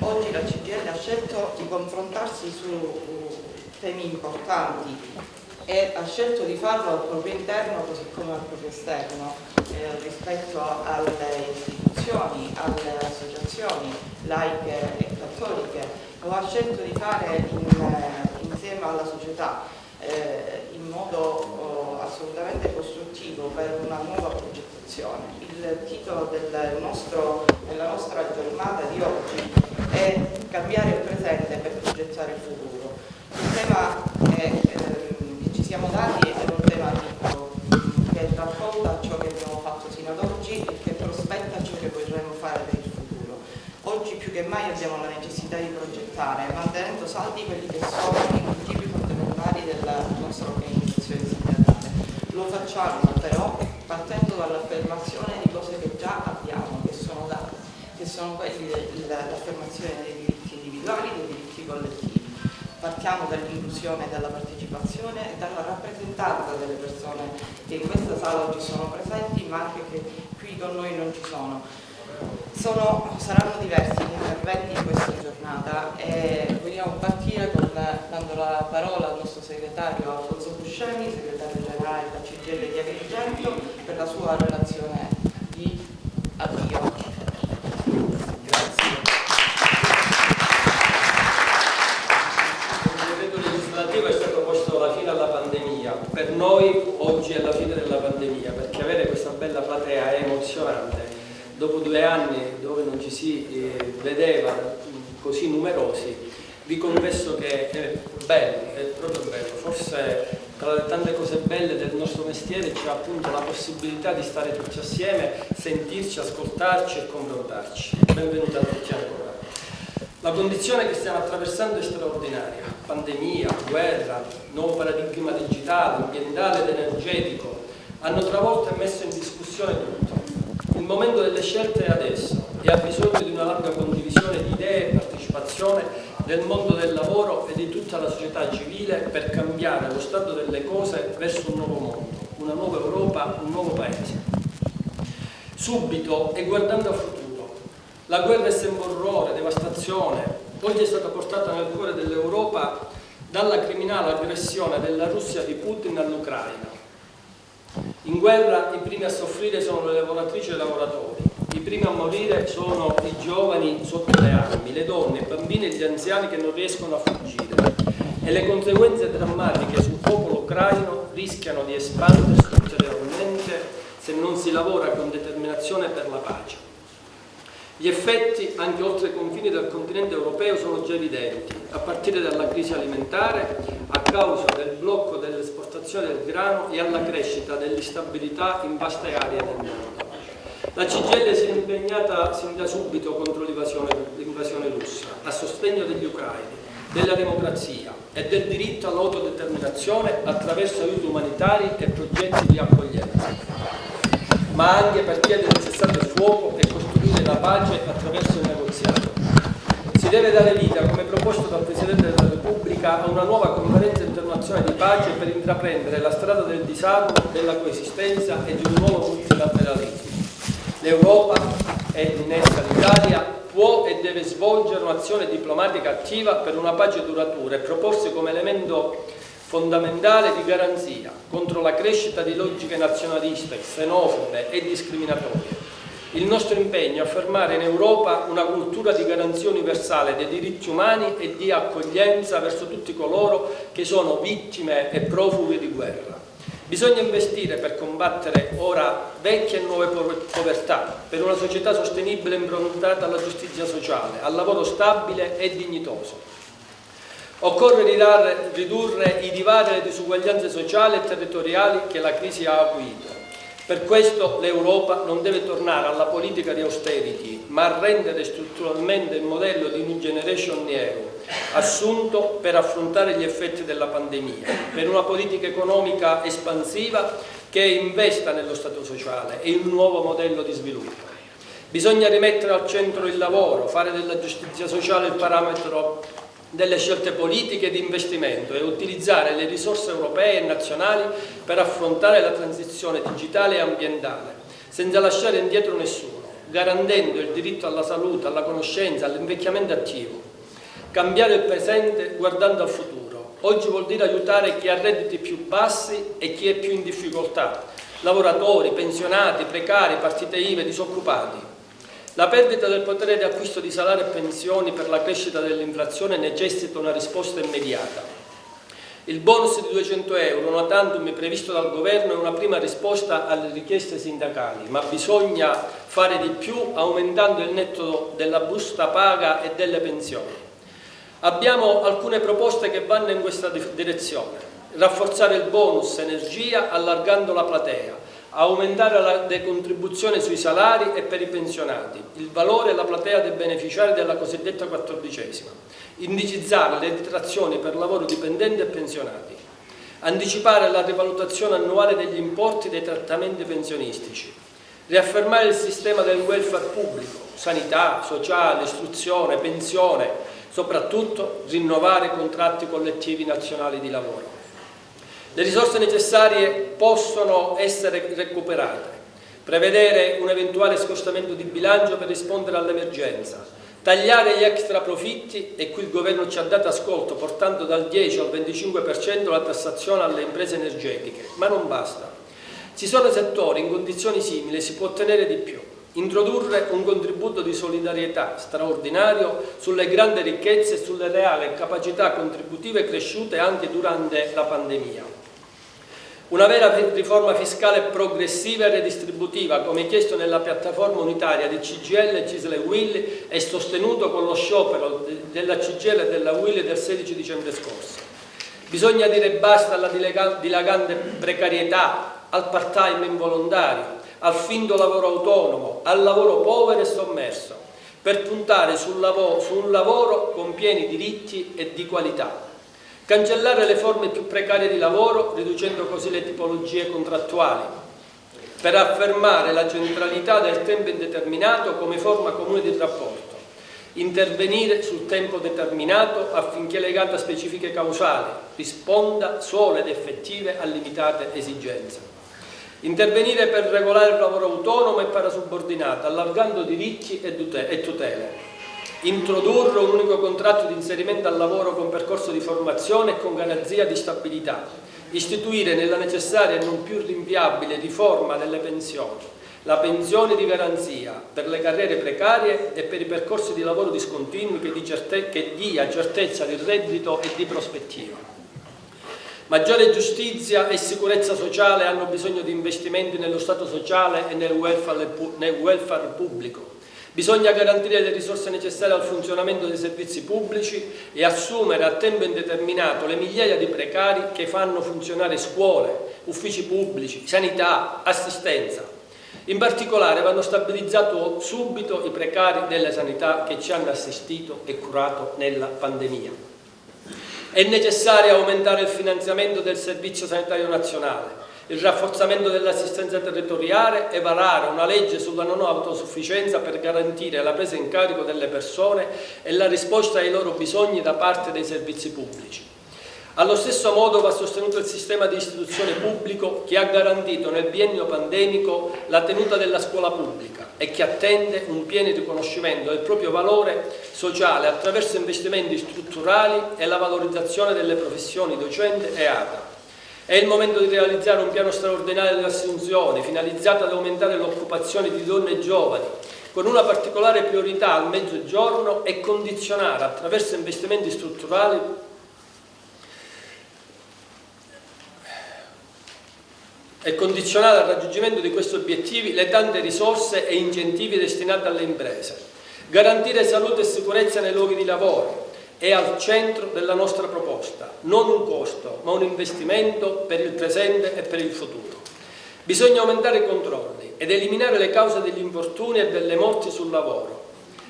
oggi la CGIL ha scelto di confrontarsi su temi importanti e ha scelto di farlo al proprio interno così come al proprio esterno, rispetto alle istituzioni, alle associazioni laiche e cattoliche. Lo ha scelto di fare insieme alla società, in modo assolutamente costruttivo per una nuova progettazione. Il titolo della nostra giornata di oggi è Cambiare il presente per progettare il futuro. Il tema che ci siamo dati è un tema che racconta ciò che abbiamo fatto sino ad oggi e che prospetta ciò che vorremmo fare per il futuro. Oggi più che mai abbiamo la necessità di progettare, mantenendo saldi quelli che sono i principi fondamentali della nostra organizzazione sindacale. Lo facciamo però partendo dall'affermazione di cose che già abbiamo, che sono date, che sono quelli dell'affermazione dei diritti individuali e dei diritti collettivi. Partiamo dall'inclusione e dalla partecipazione e dalla rappresentanza delle persone che in questa sala oggi sono presenti, ma anche che qui con noi non ci sono. Saranno diversi gli interventi in questa giornata e vogliamo partire dando la parola al nostro segretario Alfonso Buscemi, segretario generale della CGIL di Agrigento, per la sua relazione di avvio. Grazie. Il decreto legislativo è stato posto alla fine alla pandemia. Per noi oggi è la fine della pandemia, perché avere questa bella platea è emozionante. Dopo 2 anni dove non ci si vedeva così numerosi, vi confesso che è bello, è proprio bello. Forse tra le tante cose belle del nostro mestiere c'è appunto la possibilità di stare tutti assieme, sentirci, ascoltarci e confrontarci. Benvenuti a tutti ancora. La condizione che stiamo attraversando è straordinaria. Pandemia, guerra, nuovo paradigma digitale, ambientale ed energetico hanno travolto e messo in discussione tutto. Il momento delle scelte è adesso e ha bisogno di una larga condivisione di idee e partecipazione del mondo del lavoro e di tutta la società civile per cambiare lo stato delle cose verso un nuovo mondo, una nuova Europa, un nuovo Paese. Subito e guardando al futuro, la guerra è sempre orrore, devastazione. Oggi è stata portata nel cuore dell'Europa dalla criminale aggressione della Russia di Putin all'Ucraina. In guerra i primi a soffrire sono le lavoratrici e i lavoratori, i primi a morire sono i giovani sotto le armi, le donne, i bambini e gli anziani che non riescono a fuggire e le conseguenze drammatiche sul popolo ucraino rischiano di espandersi ulteriormente se non si lavora con determinazione per la pace. Gli effetti anche oltre i confini del continente europeo sono già evidenti, a partire dalla crisi alimentare a causa del blocco dell'esportazione del grano e alla crescita dell'instabilità in vaste aree del mondo. La CGIL si è impegnata sin da subito contro l'invasione russa, a sostegno degli ucraini, della democrazia e del diritto all'autodeterminazione attraverso aiuti umanitari e progetti di accoglienza, ma anche per chiedere il cessate il fuoco e costruire la pace attraverso il negoziato. Si deve dare vita, come proposto dal Presidente della Repubblica, a una nuova conferenza internazionale di pace per intraprendere la strada del disarmo, della coesistenza e di un nuovo multilateralismo. L'Europa, e in essa l'Italia, può e deve svolgere un'azione diplomatica attiva per una pace duratura e proporsi come elemento fondamentale di garanzia contro la crescita di logiche nazionaliste, xenofobe e discriminatorie. Il nostro impegno è affermare in Europa una cultura di garanzia universale dei diritti umani e di accoglienza verso tutti coloro che sono vittime e profughi di guerra. Bisogna investire per combattere ora vecchie e nuove povertà, per una società sostenibile improntata alla giustizia sociale, al lavoro stabile e dignitoso. Occorre ridurre i divari e le disuguaglianze sociali e territoriali che la crisi ha acuito. Per questo l'Europa non deve tornare alla politica di austerity, ma a rendere strutturalmente il modello di New Generation EU, assunto per affrontare gli effetti della pandemia, per una politica economica espansiva che investa nello Stato sociale e in un nuovo modello di sviluppo. Bisogna rimettere al centro il lavoro, fare della giustizia sociale il parametro delle scelte politiche di investimento e utilizzare le risorse europee e nazionali per affrontare la transizione digitale e ambientale, senza lasciare indietro nessuno. garantendo il diritto alla salute, alla conoscenza, all'invecchiamento attivo. Cambiare il presente guardando al futuro. Oggi vuol dire aiutare chi ha redditi più bassi e chi è più in difficoltà, lavoratori, pensionati, precari, partite IVA, disoccupati. La perdita del potere di acquisto di salari e pensioni per la crescita dell'inflazione necessita una risposta immediata. Il bonus di 200 euro, una tantum previsto dal governo, è una prima risposta alle richieste sindacali, ma bisogna fare di più aumentando il netto della busta paga e delle pensioni. Abbiamo alcune proposte che vanno in questa direzione: rafforzare il bonus energia allargando la platea, aumentare la decontribuzione sui salari e per i pensionati, il valore e la platea dei beneficiari della cosiddetta 14ª, indicizzare le detrazioni per lavoro dipendente e pensionati, anticipare la rivalutazione annuale degli importi dei trattamenti pensionistici, riaffermare il sistema del welfare pubblico, sanità, sociale, istruzione, pensione, soprattutto rinnovare i contratti collettivi nazionali di lavoro. Le risorse necessarie possono essere recuperate, prevedere un eventuale scostamento di bilancio per rispondere all'emergenza, tagliare gli extra profitti, e qui il governo ci ha dato ascolto portando dal 10 al 25% la tassazione alle imprese energetiche, ma non basta. Ci sono settori in condizioni simili, si può ottenere di più. Introdurre un contributo di solidarietà straordinario sulle grandi ricchezze e sulle reali capacità contributive cresciute anche durante la pandemia. Una vera riforma fiscale progressiva e redistributiva, come chiesto nella piattaforma unitaria di CGIL, CISL e UIL e sostenuto con lo sciopero della CGIL e della UIL del 16 dicembre scorso. Bisogna dire basta alla dilagante precarietà, al part-time involontario, al finto lavoro autonomo, al lavoro povero e sommerso, per puntare su un lavoro con pieni diritti e di qualità. Cancellare le forme più precarie di lavoro, riducendo così le tipologie contrattuali, per affermare la centralità del tempo indeterminato come forma comune di rapporto. Intervenire sul tempo determinato affinché legato a specifiche causali risponda solo ed effettive a limitate esigenze. Intervenire per regolare il lavoro autonomo e parasubordinato, allargando diritti e tutele. Introdurre un unico contratto di inserimento al lavoro con percorso di formazione e con garanzia di stabilità. Istituire nella necessaria e non più rinviabile riforma delle pensioni, la pensione di garanzia per le carriere precarie e per i percorsi di lavoro discontinui che dia certezza di reddito e di prospettiva. Maggiore giustizia e sicurezza sociale hanno bisogno di investimenti nello Stato sociale e nel welfare pubblico. Bisogna garantire le risorse necessarie al funzionamento dei servizi pubblici e assumere a tempo indeterminato le migliaia di precari che fanno funzionare scuole, uffici pubblici, sanità, assistenza. In particolare vanno stabilizzati subito i precari della sanità che ci hanno assistito e curato nella pandemia. È necessario aumentare il finanziamento del Servizio Sanitario Nazionale, il rafforzamento dell'assistenza territoriale e varare una legge sulla non autosufficienza per garantire la presa in carico delle persone e la risposta ai loro bisogni da parte dei servizi pubblici. Allo stesso modo va sostenuto il sistema di istruzione pubblico che ha garantito nel biennio pandemico la tenuta della scuola pubblica e che attende un pieno riconoscimento del proprio valore sociale attraverso investimenti strutturali e la valorizzazione delle professioni docente e ATA. È il momento di realizzare un piano straordinario di assunzioni finalizzato ad aumentare l'occupazione di donne e giovani, con una particolare priorità al mezzogiorno e condizionare attraverso investimenti strutturali al raggiungimento di questi obiettivi le tante risorse e incentivi destinati alle imprese. Garantire salute e sicurezza nei luoghi di lavoro è al centro della nostra proposta, non un costo, ma un investimento per il presente e per il futuro. Bisogna aumentare i controlli ed eliminare le cause degli infortuni e delle morti sul lavoro.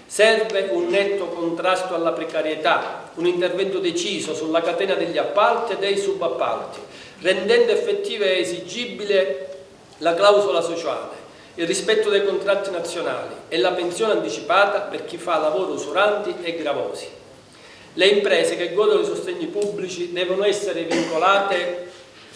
Serve un netto contrasto alla precarietà, un intervento deciso sulla catena degli appalti e dei subappalti, rendendo effettiva e esigibile la clausola sociale, il rispetto dei contratti nazionali e la pensione anticipata per chi fa lavori usuranti e gravosi. Le imprese che godono di sostegni pubblici devono essere vincolate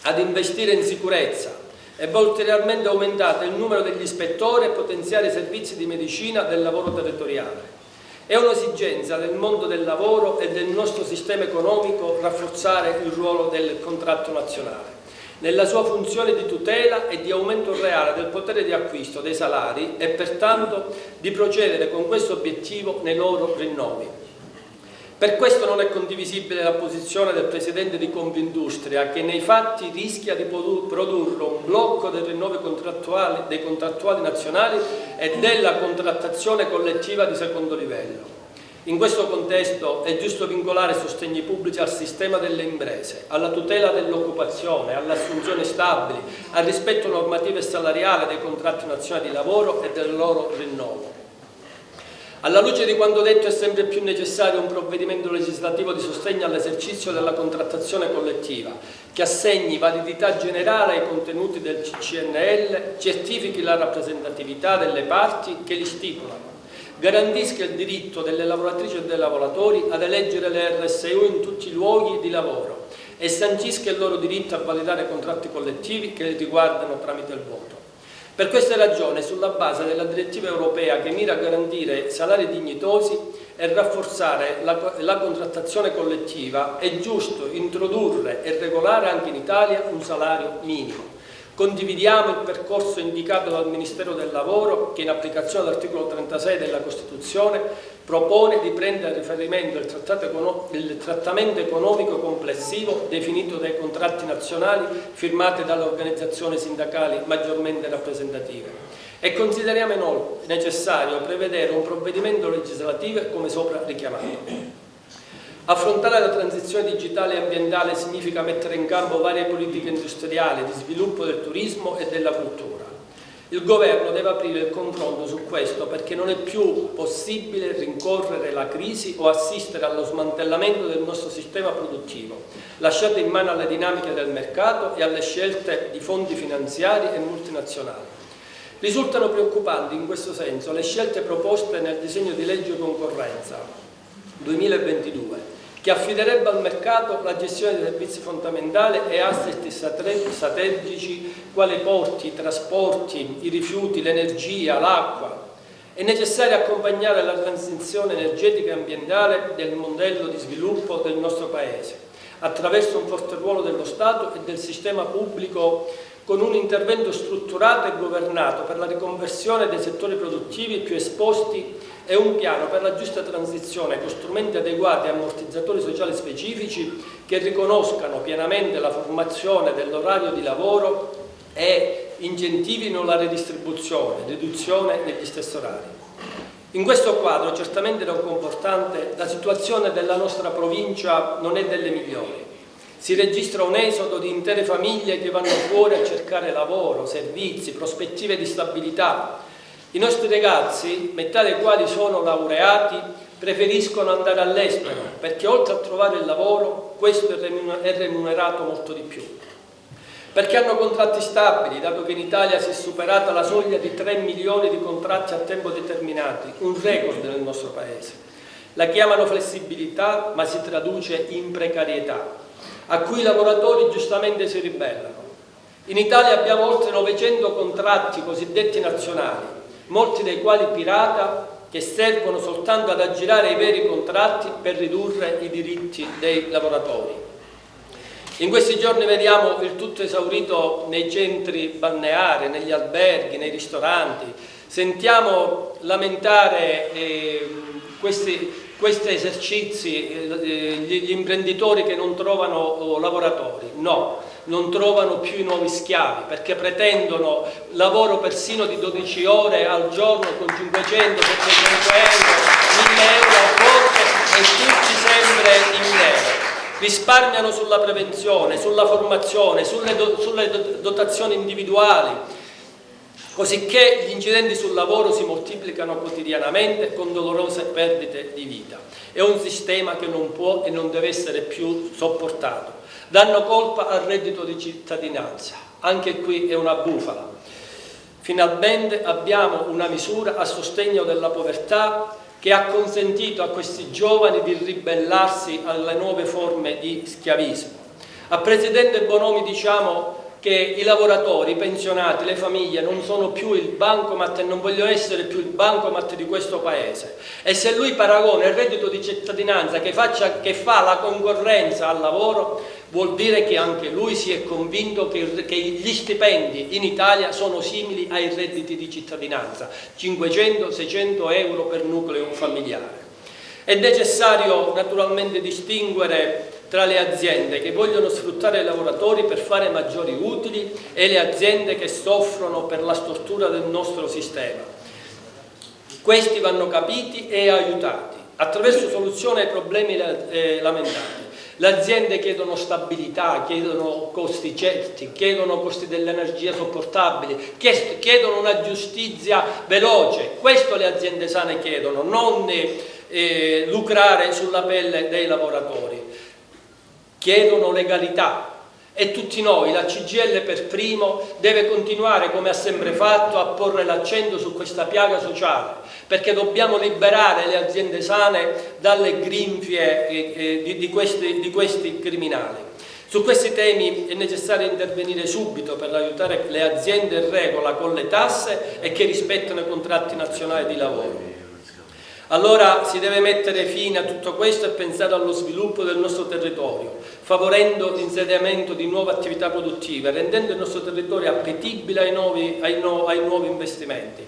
ad investire in sicurezza, e va ulteriormente aumentato il numero degli ispettori e potenziare i servizi di medicina del lavoro territoriale. È un'esigenza del mondo del lavoro e del nostro sistema economico rafforzare il ruolo del contratto nazionale, nella sua funzione di tutela e di aumento reale del potere di acquisto dei salari e pertanto di procedere con questo obiettivo nei loro rinnovi. Per questo non è condivisibile la posizione del Presidente di Confindustria, che nei fatti rischia di produrre un blocco dei rinnovi dei contrattuali nazionali e della contrattazione collettiva di secondo livello. In questo contesto è giusto vincolare sostegni pubblici al sistema delle imprese, alla tutela dell'occupazione, alle assunzioni stabili, al rispetto normativo e salariale dei contratti nazionali di lavoro e del loro rinnovo. Alla luce di quanto detto è sempre più necessario un provvedimento legislativo di sostegno all'esercizio della contrattazione collettiva che assegni validità generale ai contenuti del CCNL, certifichi la rappresentatività delle parti che li stipulano, garantisca il diritto delle lavoratrici e dei lavoratori ad eleggere le RSU in tutti i luoghi di lavoro e sancisca il loro diritto a validare contratti collettivi che li riguardano tramite il voto. Per queste ragioni, sulla base della direttiva europea che mira a garantire salari dignitosi e rafforzare la contrattazione collettiva, è giusto introdurre e regolare anche in Italia un salario minimo. Condividiamo il percorso indicato dal Ministero del Lavoro che, in applicazione dell'articolo 36 della Costituzione, propone di prendere a riferimento il trattamento economico complessivo definito dai contratti nazionali firmati dalle organizzazioni sindacali maggiormente rappresentative. E consideriamo inoltre necessario prevedere un provvedimento legislativo come sopra richiamato. Affrontare la transizione digitale e ambientale significa mettere in campo varie politiche industriali di sviluppo del turismo e della cultura. Il Governo deve aprire il confronto su questo perché non è più possibile rincorrere la crisi o assistere allo smantellamento del nostro sistema produttivo, lasciato in mano alle dinamiche del mercato e alle scelte di fondi finanziari e multinazionali. Risultano preoccupanti in questo senso le scelte proposte nel disegno di legge concorrenza 2022, che affiderebbe al mercato la gestione dei servizi fondamentali e asset strategici quali porti, i trasporti, i rifiuti, l'energia, l'acqua. È necessario accompagnare la transizione energetica e ambientale del modello di sviluppo del nostro Paese, attraverso un forte ruolo dello Stato e del sistema pubblico con un intervento strutturato e governato per la riconversione dei settori produttivi più esposti e un piano per la giusta transizione con strumenti adeguati e ammortizzatori sociali specifici che riconoscano pienamente la formazione dell'orario di lavoro e incentivino la redistribuzione, riduzione degli stessi orari. In questo quadro certamente non confortante, la situazione della nostra provincia non è delle migliori. Si registra un esodo di intere famiglie che vanno fuori a cercare lavoro, servizi, prospettive di stabilità. I nostri ragazzi, metà dei quali sono laureati, preferiscono andare all'estero perché oltre a trovare il lavoro, questo è remunerato molto di più. Perché hanno contratti stabili, dato che in Italia si è superata la soglia di 3 milioni di contratti a tempo determinato, un record nel nostro Paese. La chiamano flessibilità, ma si traduce in precarietà, a cui i lavoratori giustamente si ribellano. In Italia abbiamo oltre 900 contratti cosiddetti nazionali, molti dei quali pirata, che servono soltanto ad aggirare i veri contratti per ridurre i diritti dei lavoratori. In questi giorni vediamo il tutto esaurito nei centri balneari, negli alberghi, nei ristoranti. Sentiamo lamentare questi esercizi, gli imprenditori che non trovano lavoratori. No, non trovano più i nuovi schiavi perché pretendono lavoro persino di 12 ore al giorno con 500, 700 euro, 1000 euro a volte e tutti sempre in nero. Risparmiano sulla prevenzione, sulla formazione, sulle dotazioni individuali, cosicché gli incidenti sul lavoro si moltiplicano quotidianamente con dolorose perdite di vita. È un sistema che non può e non deve essere più sopportato. Danno colpa al reddito di cittadinanza, anche qui è una bufala. Finalmente abbiamo una misura a sostegno della povertà che ha consentito a questi giovani di ribellarsi alle nuove forme di schiavismo. Al Presidente Bonomi diciamo che i lavoratori, i pensionati, le famiglie non sono più il bancomat e non vogliono essere più il bancomat di questo paese. E se lui paragona il reddito di cittadinanza che fa la concorrenza al lavoro, vuol dire che anche lui si è convinto che gli stipendi in Italia sono simili ai redditi di cittadinanza, 500-600 euro per nucleo familiare. È necessario naturalmente distinguere tra le aziende che vogliono sfruttare i lavoratori per fare maggiori utili e le aziende che soffrono per la stortura del nostro sistema. Questi vanno capiti e aiutati attraverso soluzioni ai problemi lamentati. Le aziende chiedono stabilità, chiedono costi certi, chiedono costi dell'energia sopportabili, chiedono una giustizia veloce. Questo le aziende sane chiedono, non lucrare sulla pelle dei lavoratori. Chiedono legalità e tutti noi, la CGIL per primo, deve continuare come ha sempre fatto a porre l'accento su questa piaga sociale, perché dobbiamo liberare le aziende sane dalle grinfie di questi criminali. Su questi temi è necessario intervenire subito per aiutare le aziende in regola con le tasse e che rispettano i contratti nazionali di lavoro. Allora si deve mettere fine a tutto questo e pensare allo sviluppo del nostro territorio, favorendo l'insediamento di nuove attività produttive, rendendo il nostro territorio appetibile ai nuovi investimenti.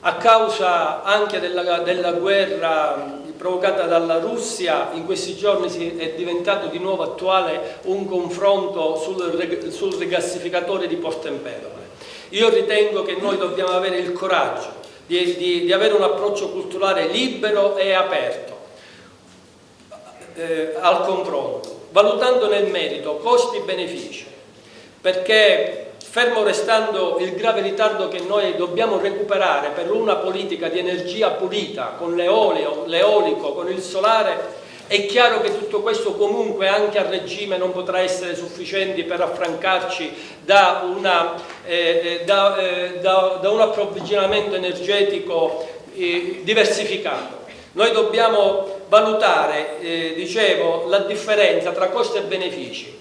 A causa anche della guerra provocata dalla Russia, in questi giorni è diventato di nuovo attuale un confronto sul rigassificatore di Porto Empedocle. Io ritengo che noi dobbiamo avere il coraggio di avere un approccio culturale libero e aperto al confronto, valutando nel merito costi e benefici, perché fermo restando il grave ritardo che noi dobbiamo recuperare per una politica di energia pulita con l'eolico, con il solare, è chiaro che tutto questo comunque anche a regime non potrà essere sufficiente per affrancarci da un approvvigionamento energetico diversificato. Noi dobbiamo valutare, dicevo, la differenza tra costi e benefici.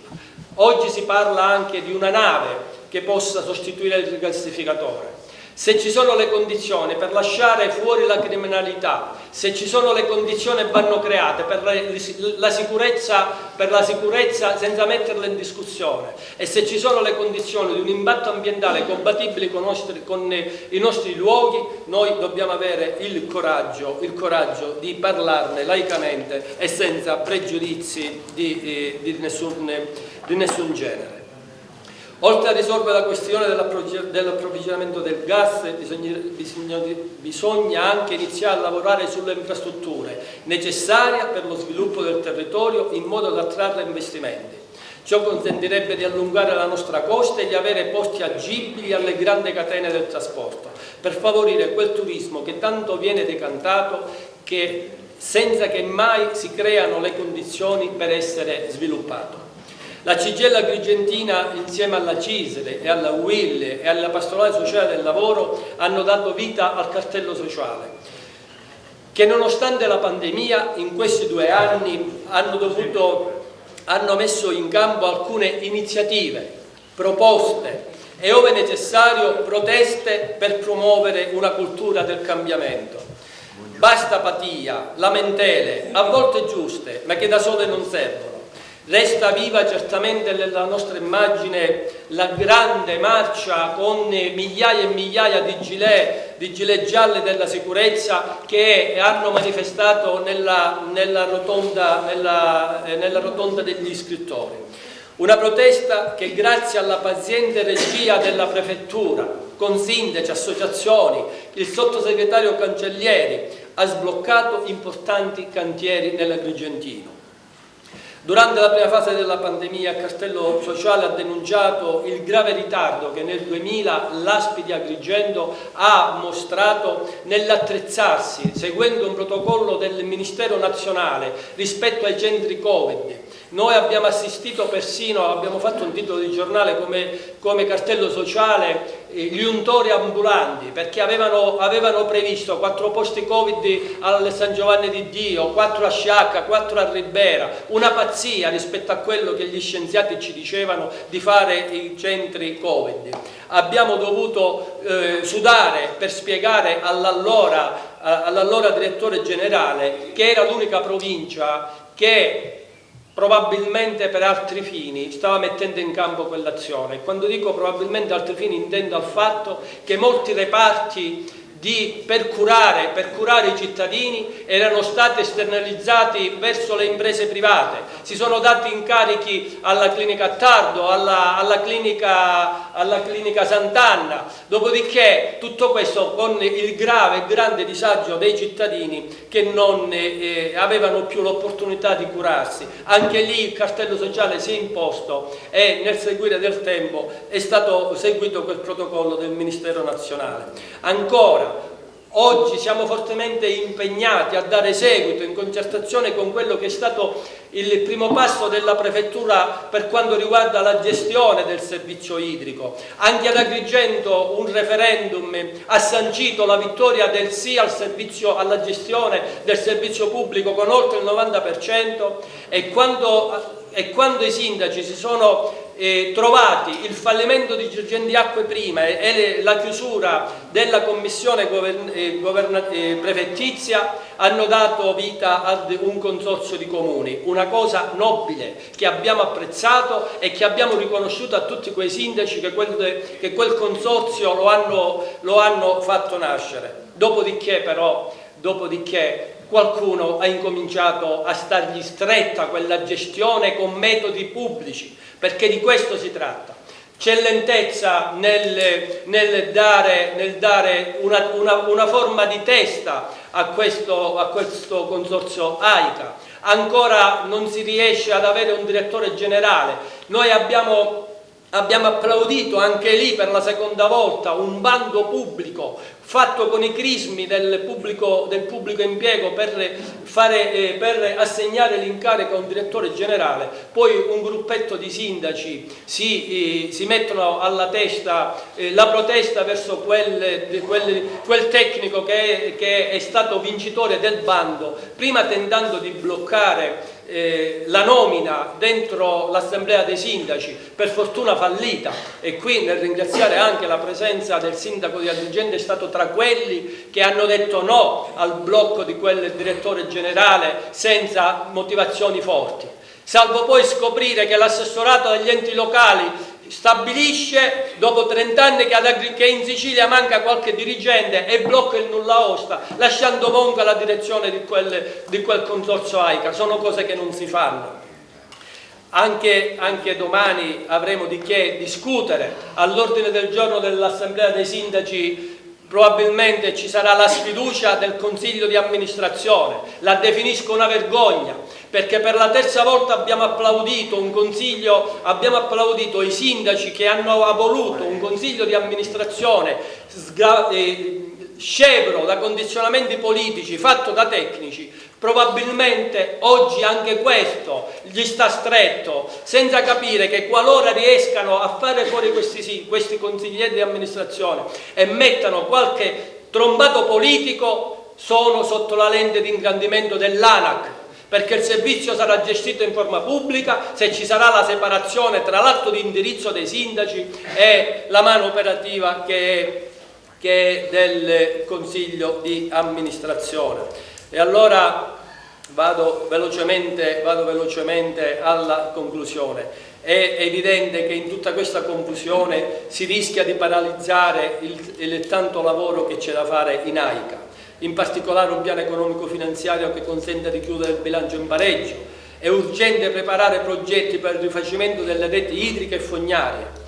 Oggi si parla anche di una nave che possa sostituire il rigassificatore. Se ci sono le condizioni per lasciare fuori la criminalità, se ci sono le condizioni vanno create per la sicurezza senza metterla in discussione, e se ci sono le condizioni di un impatto ambientale compatibili con i nostri luoghi, noi dobbiamo avere il coraggio di parlarne laicamente e senza pregiudizi di nessun genere. Oltre a risolvere la questione dell'approvvigionamento del gas, bisogna anche iniziare a lavorare sulle infrastrutture necessarie per lo sviluppo del territorio in modo da attrarre investimenti. Ciò consentirebbe di allungare la nostra costa e di avere porti agibili alle grandi catene del trasporto, per favorire quel turismo che tanto viene decantato, senza che mai si creano le condizioni per essere sviluppato. La CGIL Agrigentina, insieme alla CISL e alla UIL e alla Pastorale Sociale del Lavoro, hanno dato vita al cartello sociale, che nonostante la pandemia in questi 2 anni hanno messo in campo alcune iniziative, proposte e, ove necessario, proteste per promuovere una cultura del cambiamento. Basta apatia, lamentele, a volte giuste, ma che da sole non servono. Resta viva certamente nella nostra immagine la grande marcia con migliaia e migliaia di gilet gialli della sicurezza che hanno manifestato nella rotonda degli scrittori. Una protesta che, grazie alla paziente regia della prefettura, con sindaci, associazioni, il sottosegretario Cancellieri, ha sbloccato importanti cantieri nell'Agrigentino. Durante la prima fase della pandemia, il cartello sociale ha denunciato il grave ritardo che nel 2000 l'ASPI di Agrigento ha mostrato nell'attrezzarsi, seguendo un protocollo del Ministero Nazionale rispetto ai centri Covid. Noi abbiamo assistito persino, abbiamo fatto un titolo di giornale come cartello sociale gli untori ambulanti, perché avevano previsto 4 posti Covid al San Giovanni di Dio, 4 a Sciacca, 4 a Ribera, una pazzia rispetto a quello che gli scienziati ci dicevano di fare i centri Covid. Abbiamo dovuto sudare per spiegare all'allora direttore generale che era l'unica provincia che probabilmente per altri fini stava mettendo in campo quell'azione. Quando dico probabilmente altri fini intendo al fatto che molti reparti per curare i cittadini erano stati esternalizzati verso le imprese private, si sono dati incarichi alla clinica Attardo, alla clinica Sant'Anna, dopodiché tutto questo con il grave e grande disagio dei cittadini che non avevano più l'opportunità di curarsi. Anche lì il cartello sociale si è imposto e nel seguire del tempo è stato seguito quel protocollo del Ministero Nazionale. Ancora, oggi siamo fortemente impegnati a dare seguito in concertazione con quello che è stato il primo passo della prefettura per quanto riguarda la gestione del servizio idrico. Anche ad Agrigento un referendum ha sancito la vittoria del sì alla gestione del servizio pubblico con oltre il 90%, e quando i sindaci si sono trovati il fallimento di Girgenti Acque prima e la chiusura della commissione prefettizia, hanno dato vita ad un consorzio di comuni, una cosa nobile che abbiamo apprezzato e che abbiamo riconosciuto a tutti quei sindaci che quel consorzio lo hanno fatto nascere. Dopodiché qualcuno ha incominciato a stargli stretta quella gestione con metodi pubblici, perché di questo si tratta. C'è lentezza nel dare una forma di testa a questo consorzio AICA. Ancora non si riesce ad avere un direttore generale. Noi abbiamo applaudito anche lì per la seconda volta un bando pubblico fatto con i crismi del pubblico impiego per assegnare l'incarico a un direttore generale. Poi un gruppetto di sindaci si mettono alla testa la protesta verso quel tecnico che è stato vincitore del bando, prima tentando di bloccare la nomina dentro l'assemblea dei sindaci, per fortuna fallita, e qui nel ringraziare anche la presenza del sindaco di Agrigento, è stato tra quelli che hanno detto no al blocco di quel direttore generale senza motivazioni forti, salvo poi scoprire che l'assessorato degli enti locali stabilisce dopo 30 anni che in Sicilia manca qualche dirigente e blocca il nulla osta, lasciando monca la direzione di quel consorzio AICA. Sono cose che non si fanno. Anche domani avremo di che discutere. All'ordine del giorno dell'Assemblea dei Sindaci probabilmente ci sarà la sfiducia del Consiglio di amministrazione. La definisco una vergogna, perché per la terza volta abbiamo applaudito i sindaci che hanno voluto un Consiglio di amministrazione scevro da condizionamenti politici, fatto da tecnici. Probabilmente oggi anche questo gli sta stretto, senza capire che qualora riescano a fare fuori questi consiglieri di amministrazione e mettano qualche trombato politico, sono sotto la lente di ingrandimento dell'ANAC, perché il servizio sarà gestito in forma pubblica se ci sarà la separazione tra l'atto di indirizzo dei sindaci e la mano operativa che è del Consiglio di amministrazione. E allora vado velocemente alla conclusione. È evidente che in tutta questa confusione si rischia di paralizzare il tanto lavoro che c'è da fare in AICA, in particolare un piano economico-finanziario che consenta di chiudere il bilancio in pareggio. È urgente preparare progetti per il rifacimento delle reti idriche e fognarie.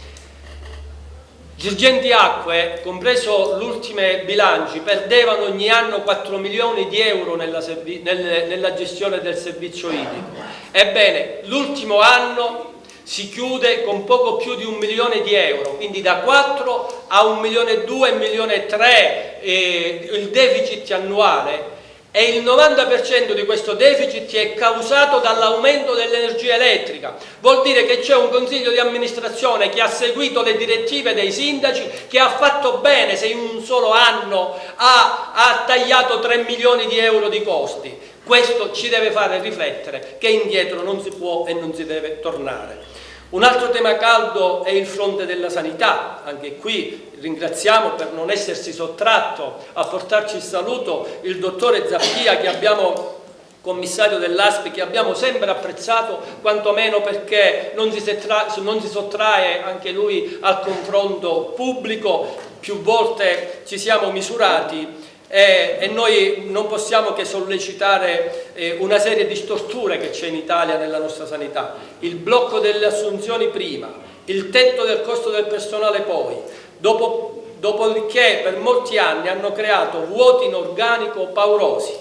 Girgenti Acque, compreso l'ultimo bilanci, perdevano ogni anno 4 milioni di euro nella gestione del servizio idrico. Ebbene, l'ultimo anno si chiude con poco più di 1 milione di euro, quindi da 4 a 1 milione e 2, 1 milione e 3 il deficit annuale, e il 90% di questo deficit è causato dall'aumento dell'energia elettrica. Vuol dire che c'è un consiglio di amministrazione che ha seguito le direttive dei sindaci, che ha fatto bene se in un solo anno ha tagliato 3 milioni di euro di costi. Questo ci deve fare riflettere che indietro non si può e non si deve tornare. Un altro tema caldo è il fronte della sanità. Anche qui ringraziamo per non essersi sottratto a portarci il saluto il dottore Zappia, che abbiamo, commissario dell'ASPI, che abbiamo sempre apprezzato, quantomeno perché non si sottrae anche lui al confronto pubblico. Più volte ci siamo misurati e noi non possiamo che sollecitare una serie di storture che c'è in Italia nella nostra sanità. Il blocco delle assunzioni prima, il tetto del costo del personale poi, dopodiché per molti anni hanno creato vuoti in organico paurosi.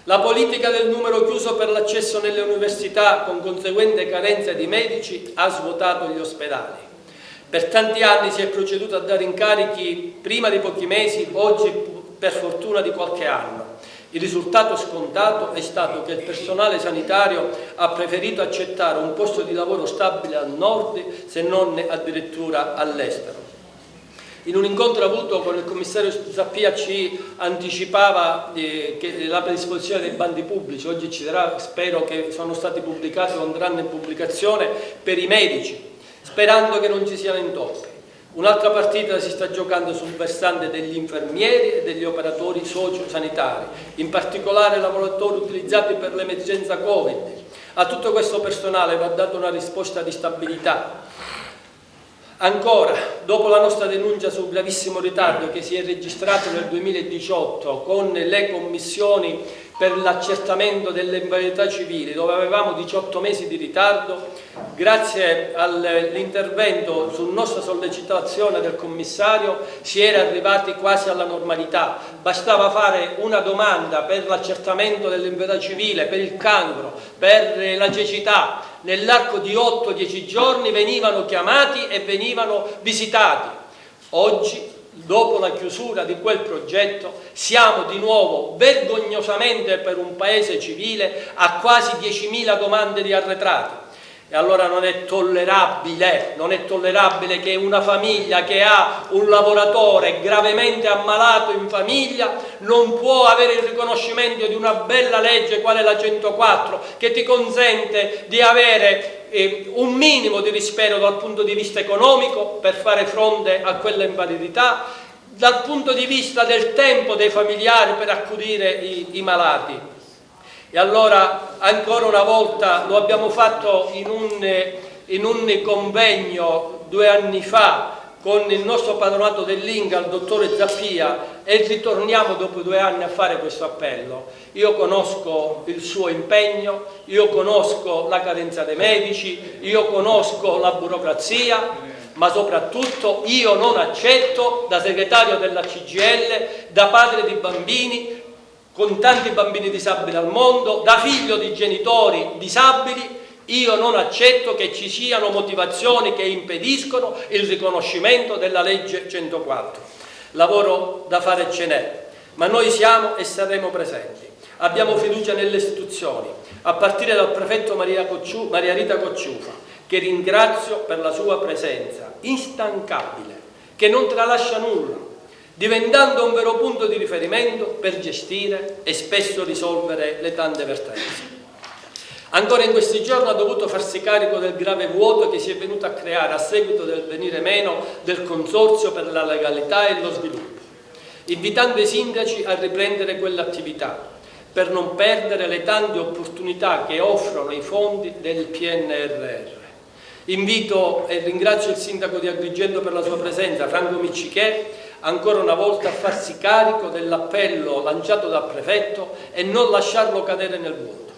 La politica del numero chiuso per l'accesso nelle università con conseguente carenza di medici ha svuotato gli ospedali. Per tanti anni si è proceduto a dare incarichi prima di pochi mesi, oggi per fortuna di qualche anno. Il risultato scontato è stato che il personale sanitario ha preferito accettare un posto di lavoro stabile al nord, se non addirittura all'estero. In un incontro avuto con il commissario Zappia ci anticipava che la predisposizione dei bandi pubblici, oggi ci darà, spero che sono stati pubblicati o andranno in pubblicazione, per i medici, sperando che non ci siano intoppi. Un'altra partita si sta giocando sul versante degli infermieri e degli operatori socio-sanitari, in particolare lavoratori utilizzati per l'emergenza Covid. A tutto questo personale va data una risposta di stabilità. Ancora, dopo la nostra denuncia sul gravissimo ritardo che si è registrato nel 2018 con le commissioni per l'accertamento delle invalidità civili, dove avevamo 18 mesi di ritardo, grazie all'intervento su nostra sollecitazione del commissario si era arrivati quasi alla normalità. Bastava fare una domanda per l'accertamento dell'invalidità civile, per il cancro, per la cecità. Nell'arco di 8-10 giorni venivano chiamati e venivano visitati. Oggi, dopo la chiusura di quel progetto, siamo di nuovo vergognosamente per un paese civile a quasi 10.000 domande di arretrati. E allora non è tollerabile che una famiglia che ha un lavoratore gravemente ammalato in famiglia non può avere il riconoscimento di una bella legge quale la 104, che ti consente di avere un minimo di rispetto dal punto di vista economico per fare fronte a quella invalidità, dal punto di vista del tempo dei familiari per accudire i malati. E allora ancora una volta lo abbiamo fatto in un convegno 2 anni fa con il nostro patronato dell'Inga, il dottore Zappia, e ritorniamo dopo 2 anni a fare questo appello. Io conosco il suo impegno, io conosco la carenza dei medici, io conosco la burocrazia, ma soprattutto io non accetto, da segretario della CGIL, da padre di bambini, con tanti bambini disabili al mondo, da figlio di genitori disabili, io non accetto che ci siano motivazioni che impediscono il riconoscimento della legge 104. Lavoro da fare ce n'è, ma noi siamo e saremo presenti. Abbiamo fiducia nelle istituzioni, a partire dal prefetto Maria Rita Cocciufa, che ringrazio per la sua presenza instancabile, che non tralascia nulla, diventando un vero punto di riferimento per gestire e spesso risolvere le tante vertenze. Ancora in questi giorni ha dovuto farsi carico del grave vuoto che si è venuto a creare a seguito del venire meno del Consorzio per la legalità e lo sviluppo, invitando i sindaci a riprendere quell'attività per non perdere le tante opportunità che offrono i fondi del PNRR. Invito e ringrazio il sindaco di Agrigento per la sua presenza, Franco Miccichè, ancora una volta a farsi carico dell'appello lanciato dal prefetto e non lasciarlo cadere nel vuoto.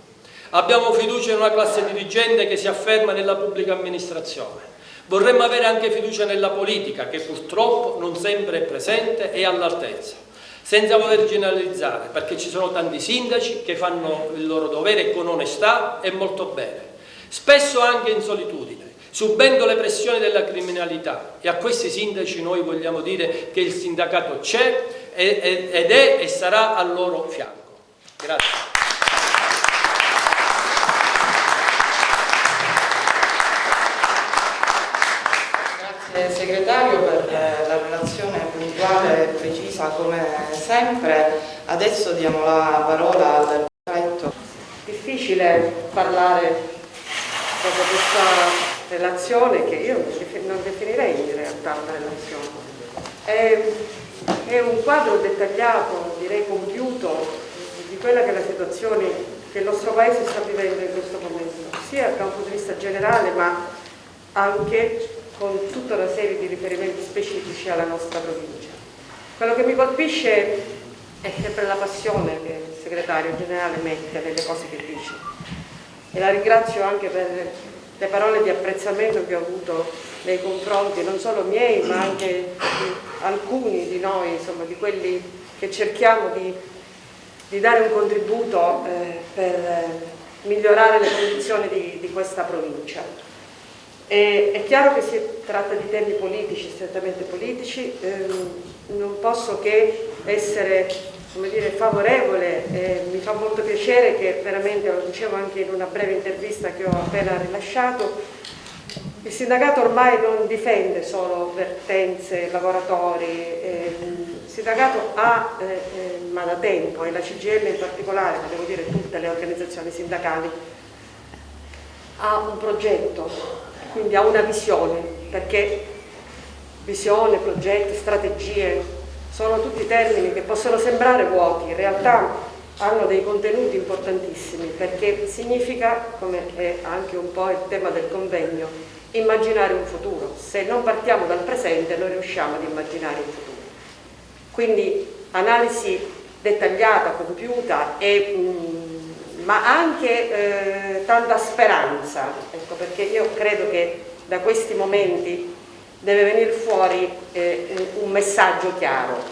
Abbiamo fiducia in una classe dirigente che si afferma nella pubblica amministrazione. Vorremmo avere anche fiducia nella politica, che purtroppo non sempre è presente e all'altezza, senza voler generalizzare, perché ci sono tanti sindaci che fanno il loro dovere con onestà e molto bene, spesso anche in solitudine, subendo le pressioni della criminalità, e a questi sindaci noi vogliamo dire che il sindacato c'è ed è e sarà al loro fianco. Grazie. Grazie segretario per la relazione puntuale e precisa come sempre. Adesso diamo la parola al prefetto. Difficile parlare dopo questa relazione, che io non definirei in realtà una relazione. È un quadro dettagliato, direi compiuto, di quella che è la situazione che il nostro Paese sta vivendo in questo momento, sia da un punto di vista generale ma anche con tutta una serie di riferimenti specifici alla nostra provincia. Quello che mi colpisce è sempre la passione che il segretario generale mette nelle cose che dice, e la ringrazio anche per le parole di apprezzamento che ho avuto nei confronti non solo miei ma anche di alcuni di noi, insomma di quelli che cerchiamo di dare un contributo per migliorare le condizioni di questa provincia. È chiaro che si tratta di temi politici, strettamente politici, non posso che essere, come dire, favorevole, mi fa molto piacere che veramente, lo dicevo anche in una breve intervista che ho appena rilasciato, il sindacato ormai non difende solo vertenze, lavoratori, il sindacato ha, ma da tempo, e la CGIL in particolare, ma devo dire tutte le organizzazioni sindacali, ha un progetto, quindi ha una visione, perché visione, progetti, strategie sono tutti termini che possono sembrare vuoti, in realtà hanno dei contenuti importantissimi, perché significa, come è anche un po' il tema del convegno, immaginare un futuro. Se non partiamo dal presente non riusciamo ad immaginare un futuro. Quindi analisi dettagliata, compiuta ma anche tanta speranza, ecco, perché io credo che da questi momenti deve venire fuori un messaggio chiaro.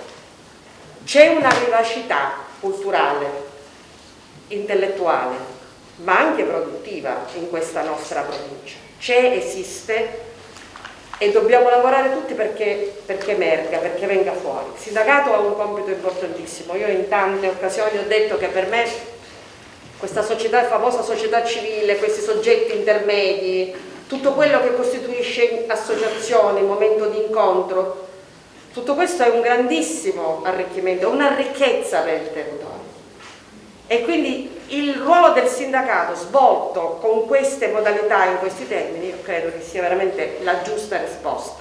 C'è una vivacità culturale, intellettuale, ma anche produttiva in questa nostra provincia. C'è, esiste e dobbiamo lavorare tutti perché emerga, perché venga fuori. Il sindacato ha un compito importantissimo. Io in tante occasioni ho detto che per me questa società, famosa società civile, questi soggetti intermedi, tutto quello che costituisce associazioni, momento di incontro, tutto questo è un grandissimo arricchimento, una ricchezza per il territorio. E quindi il ruolo del sindacato svolto con queste modalità, in questi termini, io credo che sia veramente la giusta risposta.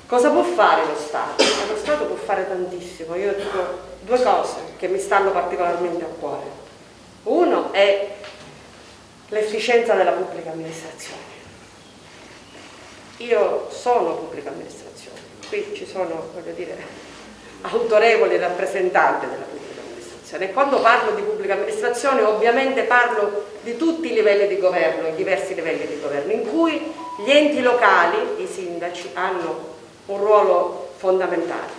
Cosa può fare lo Stato? Lo Stato può fare tantissimo. Io dico due cose che mi stanno particolarmente a cuore. Uno è l'efficienza della pubblica amministrazione. Io sono pubblica amministrazione, qui ci sono, voglio dire, autorevoli rappresentanti della pubblica amministrazione, e quando parlo di pubblica amministrazione ovviamente parlo di tutti i livelli di governo, i diversi livelli di governo, in cui gli enti locali, i sindaci, hanno un ruolo fondamentale.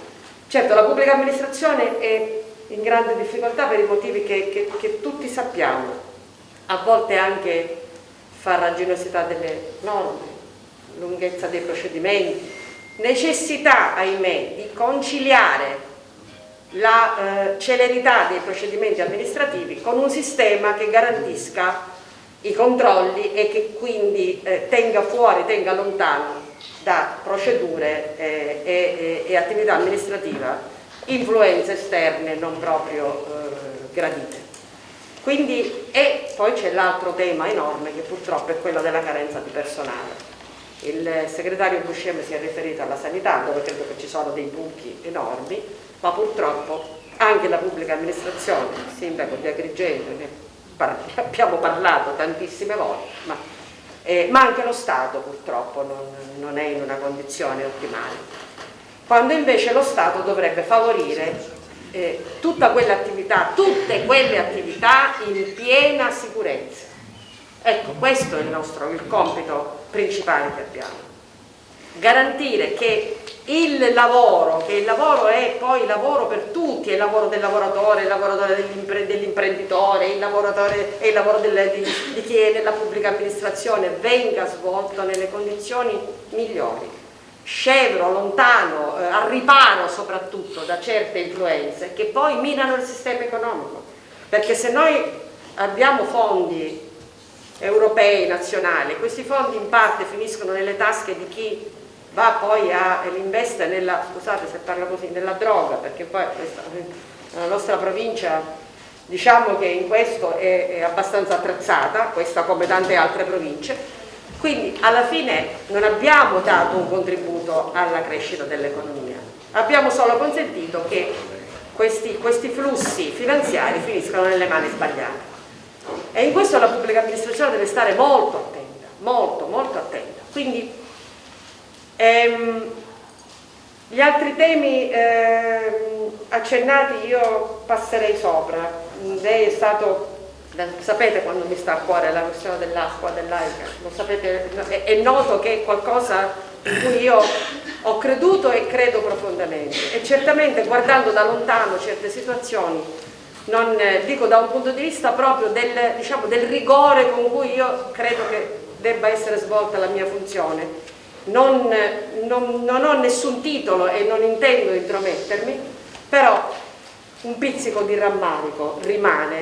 Certo, la pubblica amministrazione è in grande difficoltà per i motivi che tutti sappiamo, a volte anche farraginosità delle norme, lunghezza dei procedimenti, necessità, ahimè, di conciliare la celerità dei procedimenti amministrativi con un sistema che garantisca i controlli e che quindi tenga fuori, tenga lontano da procedure e attività amministrativa influenze esterne non proprio gradite. Quindi, e poi c'è l'altro tema enorme che purtroppo è quello della carenza di personale. Il segretario Buscema si è riferito alla sanità, dove credo che ci sono dei buchi enormi, ma purtroppo anche la pubblica amministrazione, il sindaco di Agrigento, ne abbiamo parlato tantissime volte, ma anche lo Stato purtroppo non è in una condizione ottimale. Quando invece lo Stato dovrebbe favorire tutte quelle attività in piena sicurezza. Ecco, questo è il compito principale che abbiamo. Garantire che il lavoro è poi il lavoro per tutti, è il lavoro del lavoratore, il lavoro dell'imprenditore, il lavoro di chi è nella pubblica amministrazione, venga svolto nelle condizioni migliori. Scevro, lontano, al riparo soprattutto da certe influenze che poi minano il sistema economico. perché se noi abbiamo fondi europei, nazionali, questi fondi in parte finiscono nelle tasche di chi va poi a investe nella, scusate se parlo così, nella droga, perché poi la nostra provincia diciamo che in questo è abbastanza attrezzata, questa come tante altre province, quindi alla fine non abbiamo dato un contributo alla crescita dell'economia, abbiamo solo consentito che questi flussi finanziari finiscano nelle mani sbagliate. E in questo la pubblica amministrazione deve stare molto attenta, molto attenta. Quindi gli altri temi accennati io passerei sopra. Lei è stato, sapete quando mi sta a cuore la questione dell'acqua, dell'AICA, lo sapete, è noto che è qualcosa in cui io ho creduto e credo profondamente, e certamente guardando da lontano certe situazioni, non dico da un punto di vista proprio del rigore con cui io credo che debba essere svolta la mia funzione, non ho nessun titolo e non intendo intromettermi, però un pizzico di rammarico rimane,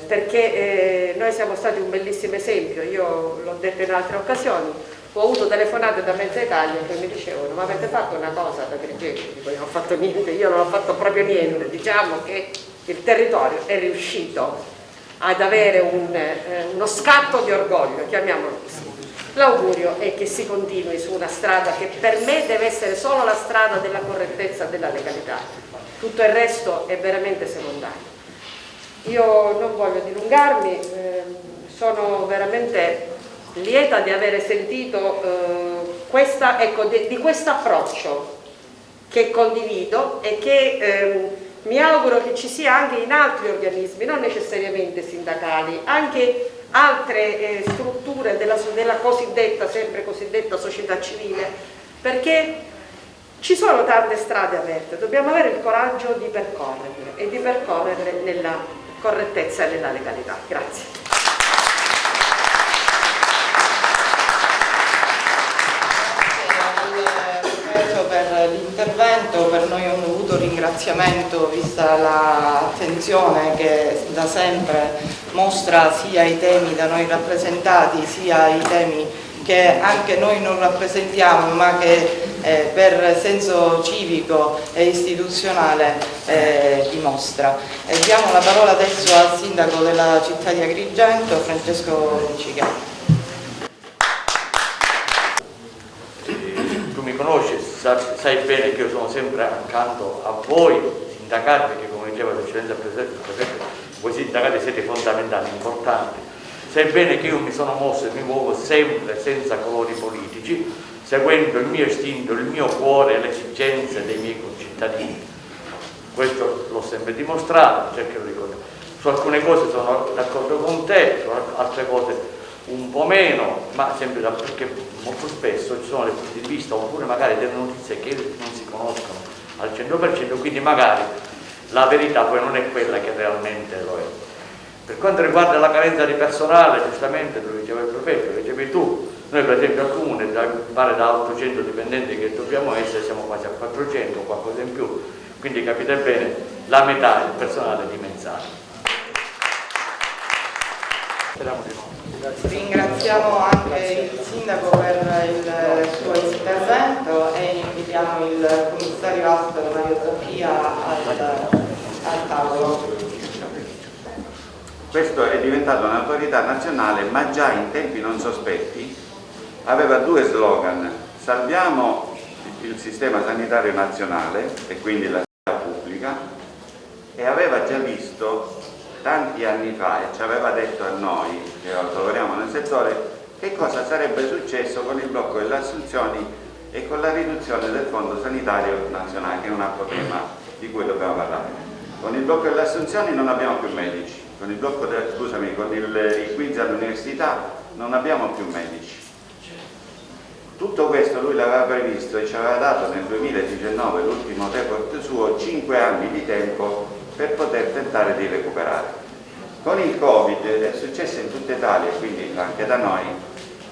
perché noi siamo stati un bellissimo esempio, io l'ho detto in altre occasioni, ho avuto telefonate da mezza Italia che mi dicevano: ma avete fatto una cosa da Agrigento? Dico: io non ho fatto niente, io non ho fatto proprio niente. Diciamo che il territorio è riuscito ad avere uno scatto di orgoglio, chiamiamolo così. L'augurio è che si continui su una strada che per me deve essere solo la strada della correttezza e della legalità, tutto il resto è veramente secondario. Io non voglio dilungarmi, sono veramente lieta di avere sentito di questo approccio che condivido e che mi auguro che ci sia anche in altri organismi, non necessariamente sindacali, anche altre strutture della sempre cosiddetta società civile, perché ci sono tante strade aperte, dobbiamo avere il coraggio di percorrerle e di percorrerle nella correttezza e nella legalità. Grazie. Per l'intervento, per noi è un dovuto ringraziamento vista l'attenzione che da sempre mostra sia ai temi da noi rappresentati sia ai temi che anche noi non rappresentiamo ma che per senso civico e istituzionale dimostra. Diamo la parola adesso al sindaco della città di Agrigento, Francesco Cicani. Tu mi conosci, sai bene che io sono sempre accanto a voi sindacati, perché come diceva l'eccellenza Presidente, voi sindacati siete fondamentali, importanti. Sai bene che io mi sono mosso e mi muovo sempre senza colori politici, seguendo il mio istinto, il mio cuore e le esigenze dei miei concittadini. Questo l'ho sempre dimostrato, cercherò di ricordare. Su alcune cose sono d'accordo con te, su altre cose un po' meno, ma sempre perché molto spesso ci sono dei punti di vista oppure magari delle notizie che non si conoscono al 100%, quindi magari la verità poi non è quella che realmente lo è. Per quanto riguarda la carenza di personale, giustamente lo diceva il prefetto, lo dicevi tu, noi per esempio al comune pare da 800 dipendenti che dobbiamo essere, siamo quasi a 400 o qualcosa in più, quindi capite bene, la metà del personale è dimezzato. Speriamo di no. Ringraziamo anche il sindaco per il suo intervento e invitiamo il commissario Aspero Mario Zappia al tavolo. Questo è diventato un'autorità nazionale, ma già in tempi non sospetti aveva due slogan: salviamo il sistema sanitario nazionale e quindi la sanità pubblica, e aveva già visto tanti anni fa e ci aveva detto a noi che lavoriamo nel settore che cosa sarebbe successo con il blocco delle assunzioni e con la riduzione del fondo sanitario nazionale, che è un altro tema di cui dobbiamo parlare. Con il blocco delle assunzioni non abbiamo più medici, con il blocco con il quiz all'università non abbiamo più medici. Tutto questo lui l'aveva previsto e ci aveva dato nel 2019, l'ultimo report suo, 5 anni di tempo per poter tentare di recuperare. Con il Covid è successo in tutta Italia e quindi anche da noi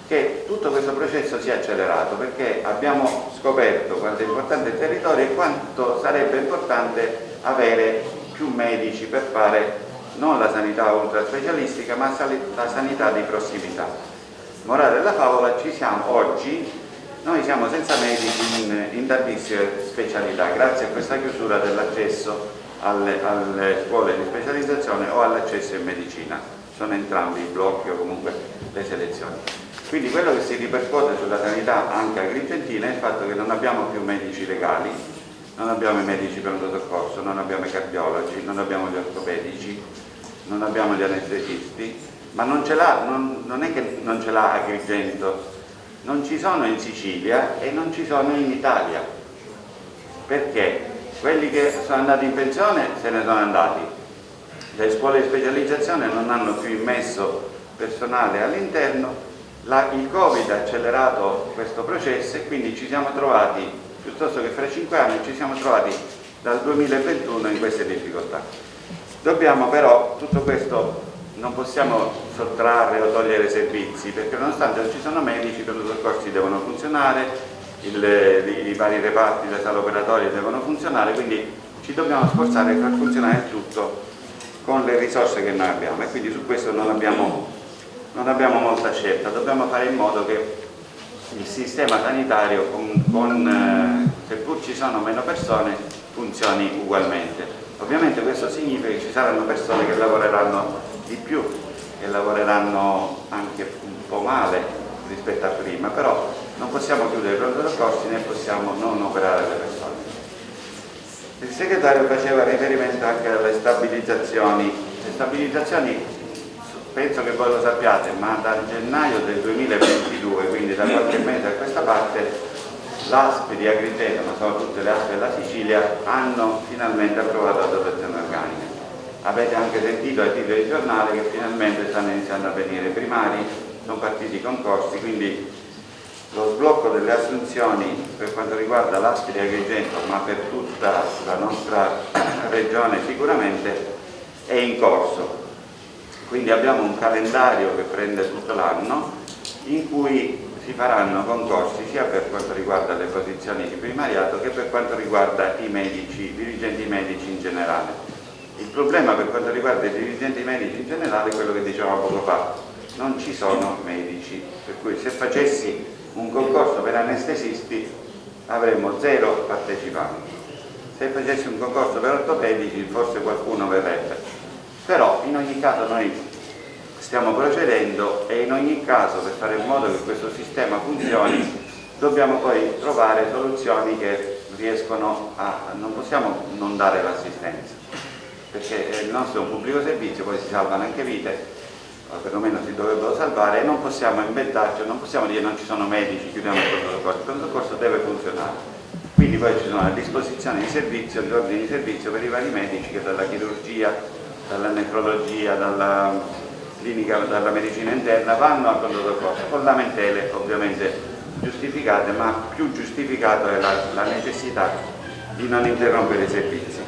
che tutto questo processo si è accelerato, perché abbiamo scoperto quanto è importante il territorio e quanto sarebbe importante avere più medici per fare non la sanità ultra specialistica, ma la sanità di prossimità. Morale della favola, oggi noi siamo senza medici in tantissime specialità, grazie a questa chiusura dell'accesso alle scuole di specializzazione o all'accesso in medicina. Sono entrambi i blocchi o comunque le selezioni. Quindi quello che si ripercuote sulla sanità anche agrigentina è il fatto che non abbiamo più medici legali, non abbiamo i medici pronto soccorso, non abbiamo i cardiologi, non abbiamo gli ortopedici, non abbiamo gli anestesisti, ma non è che non ce l'ha Agrigento, non ci sono in Sicilia e non ci sono in Italia. Perché? Quelli che sono andati in pensione se ne sono andati, le scuole di specializzazione non hanno più immesso personale all'interno, il Covid ha accelerato questo processo e quindi ci siamo trovati, piuttosto che fra 5 anni, ci siamo trovati dal 2021 in queste difficoltà. Dobbiamo però, tutto questo non possiamo sottrarre o togliere servizi, perché nonostante non ci sono medici, i pronto soccorsi devono funzionare, i vari reparti, le sale operatorie devono funzionare, quindi ci dobbiamo sforzare per far funzionare il tutto con le risorse che noi abbiamo e quindi su questo non abbiamo molta scelta. Dobbiamo fare in modo che il sistema sanitario, seppur ci sono meno persone, funzioni ugualmente. Ovviamente questo significa che ci saranno persone che lavoreranno di più, che lavoreranno anche un po' male rispetto a prima, però non possiamo chiudere i pronto soccorsi né possiamo non operare le persone. Il segretario faceva riferimento anche alle stabilizzazioni. Le stabilizzazioni, penso che voi lo sappiate, ma dal gennaio del 2022, quindi da qualche mese a questa parte, l'ASP di Agrigento, ma sono tutte le ASP della Sicilia, hanno finalmente approvato la dotazione organica. Avete anche sentito ai titoli di giornale che finalmente stanno iniziando a venire primari, sono partiti i concorsi, quindi lo sblocco delle assunzioni per quanto riguarda l'ASP di Agrigento, ma per tutta la nostra regione sicuramente, è in corso. Quindi abbiamo un calendario che prende tutto l'anno in cui si faranno concorsi sia per quanto riguarda le posizioni di primariato che per quanto riguarda i medici, i dirigenti medici in generale. Il problema per quanto riguarda i dirigenti medici in generale è quello che dicevamo poco fa, non ci sono medici, per cui se facessi un concorso per anestesisti avremmo 0 partecipanti, se facessi un concorso per ortopedici forse qualcuno verrebbe, però in ogni caso noi stiamo procedendo e in ogni caso per fare in modo che questo sistema funzioni dobbiamo poi trovare soluzioni che riescono non possiamo non dare l'assistenza, perché il nostro è un pubblico servizio, poi si salvano anche vite, o perlomeno si dovrebbero salvare, e non possiamo inventarci, non possiamo dire non ci sono medici, chiudiamo il pronto soccorso. Il pronto soccorso deve funzionare, quindi poi ci sono le disposizioni di servizio, gli ordini di servizio per i vari medici che dalla chirurgia, dalla nefrologia, dalla clinica, dalla medicina interna vanno al pronto soccorso, con lamentele ovviamente giustificate, ma più giustificato è la necessità di non interrompere i servizi.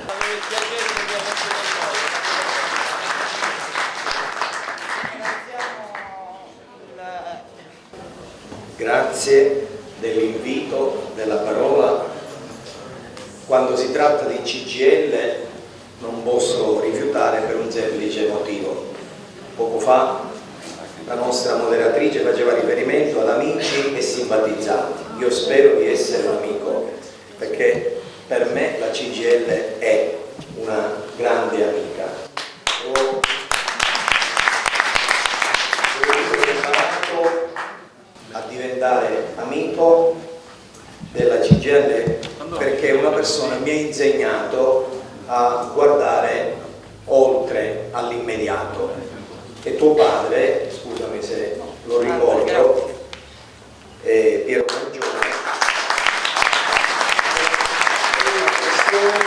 Grazie dell'invito, della parola. Quando si tratta di CGIL non posso rifiutare per un semplice motivo. Poco fa la nostra moderatrice faceva riferimento ad amici e simpatizzanti. Io spero di essere un amico, perché per me la CGIL è una grande amica. Ho imparato a diventare amico della CGIL perché una persona mi ha insegnato a guardare oltre all'immediato, e tuo padre, scusami se lo ricordo, Piero Mangione, è una persona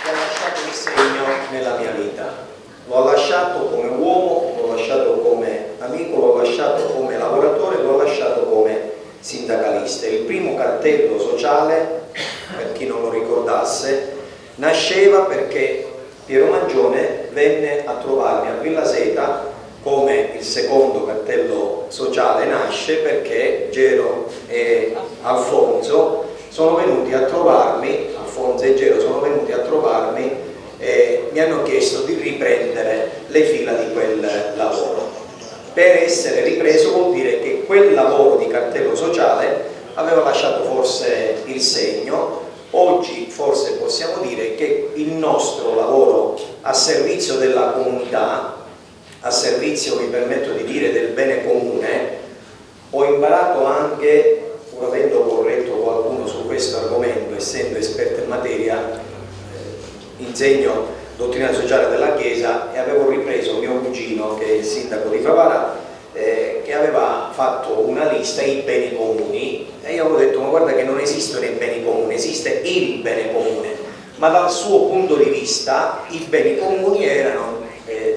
che ha lasciato un segno nella mia vita. Lo ha lasciato come uomo, l'ho lasciato come amico, l'ho lasciato come lavoratore, l'ho lasciato come sindacalista. Il primo cartello sociale, per chi non lo ricordasse, nasceva perché Piero Mangione venne a trovarmi a Villa Seta, come il secondo cartello sociale nasce perché Gero e Alfonso sono venuti a trovarmi, Alfonso e Gero sono venuti a trovarmi e mi hanno chiesto di riprendere le fila di quel lavoro. Per essere ripreso vuol dire che quel lavoro di cartello sociale aveva lasciato forse il segno. Oggi forse possiamo dire che il nostro lavoro a servizio della comunità, a servizio, mi permetto di dire, del bene comune, ho imparato anche, pur avendo corretto qualcuno su questo argomento, essendo esperto in materia, insegno dottrina sociale della Chiesa e avevo ripreso mio cugino, che è il sindaco di Favara, che aveva fatto una lista, i beni comuni, e io avevo detto: ma guarda che non esistono i beni comuni, esiste il bene comune, ma dal suo punto di vista i beni comuni erano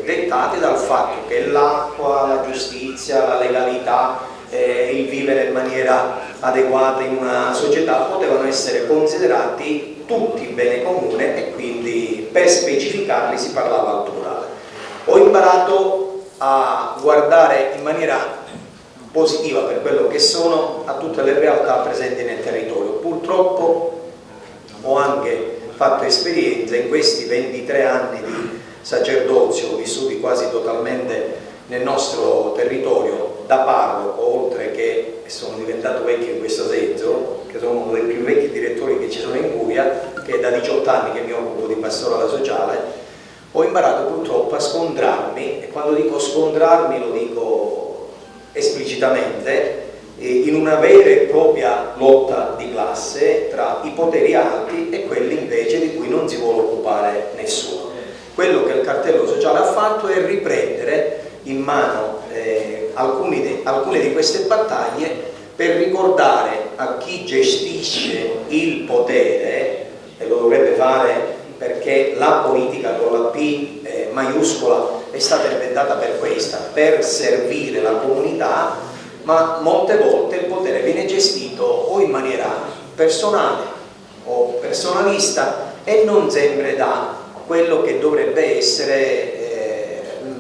dettati dal fatto che l'acqua, la giustizia, la legalità, il vivere in maniera adeguata in una società potevano essere considerati tutti bene comune, e quindi per specificarli si parlava al plurale. Ho imparato a guardare in maniera positiva, per quello che sono, a tutte le realtà presenti nel territorio. Purtroppo ho anche fatto esperienza in questi 23 anni di sacerdozio, vissuti quasi totalmente nel nostro territorio, da parroco, oltre che sono diventato vecchio in questo senso, che sono uno dei più vecchi direttori che ci sono in Curia, che è da 18 anni che mi occupo di pastorale sociale. Ho imparato purtroppo a scontrarmi, e quando dico scontrarmi lo dico esplicitamente, in una vera e propria lotta di classe tra i poteri alti e quelli invece di cui non si vuole occupare nessuno. Quello che il cartello sociale ha fatto è riprendere in mano alcune di queste battaglie per ricordare a chi gestisce il potere, e lo dovrebbe fare perché la politica con la P maiuscola è stata inventata per questa, per servire la comunità, ma molte volte il potere viene gestito o in maniera personale o personalista e non sempre da quello che dovrebbe essere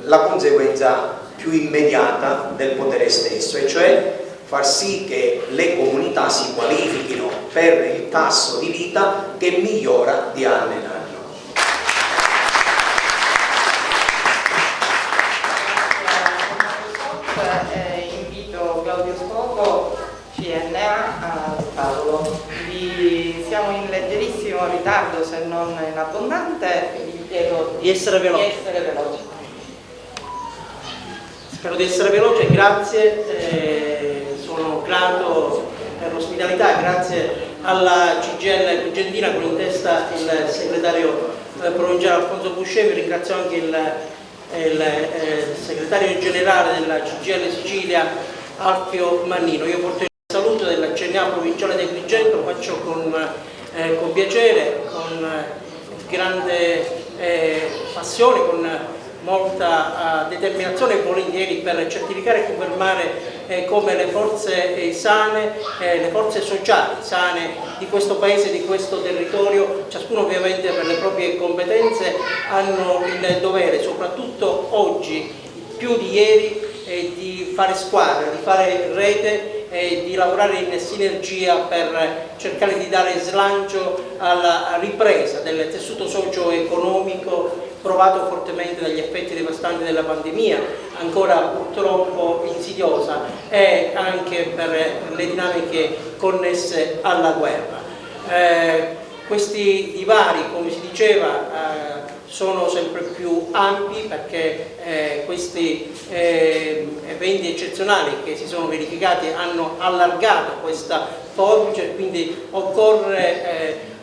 la conseguenza più immediata del potere stesso, e cioè far sì che le comunità si qualifichino per il tasso di vita che migliora di anno in anno. Invito Claudio Scopo, CNA, a Paolo. Siamo in leggerissimo ritardo, se non in abbondante, vi chiedo di essere veloci. Spero di essere veloce, grazie, sono grato per l'ospitalità, grazie alla CGIL Argentina con in testa il segretario provinciale Alfonso Buscemi, ringrazio anche il segretario generale della CGIL Sicilia Alfio Mannino. Io porto il saluto della CNA provinciale di Agrigento, lo faccio con piacere, con grande passione, con molta determinazione e volentieri, per certificare e confermare come le forze sane, le forze sociali sane di questo paese, di questo territorio, ciascuno ovviamente per le proprie competenze, hanno il dovere, soprattutto oggi più di ieri, di fare squadra, di fare rete e di lavorare in sinergia per cercare di dare slancio alla ripresa del tessuto socio-economico provato fortemente dagli effetti devastanti della pandemia, ancora purtroppo insidiosa, e anche per le dinamiche connesse alla guerra. Questi divari, come si diceva, sono sempre più ampi, perché questi eventi eccezionali che si sono verificati hanno allargato questa forbice, quindi occorre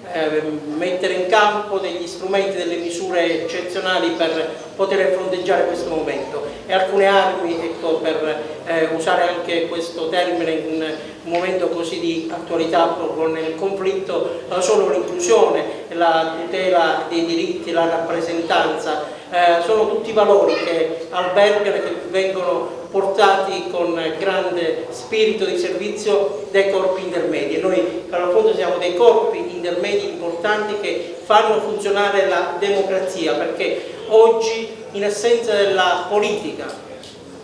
mettere in campo degli strumenti, delle misure eccezionali per poter fronteggiare questo momento, e alcune armi, ecco, per usare anche questo termine in un momento così di attualità con il conflitto, solo l'inclusione, la tutela dei diritti, la rappresentanza, sono tutti valori che albergano e che vengono portati con grande spirito di servizio dai corpi intermedi, e noi Carlo Alfonso siamo dei corpi intermedi importanti che fanno funzionare la democrazia, perché oggi, in assenza della politica,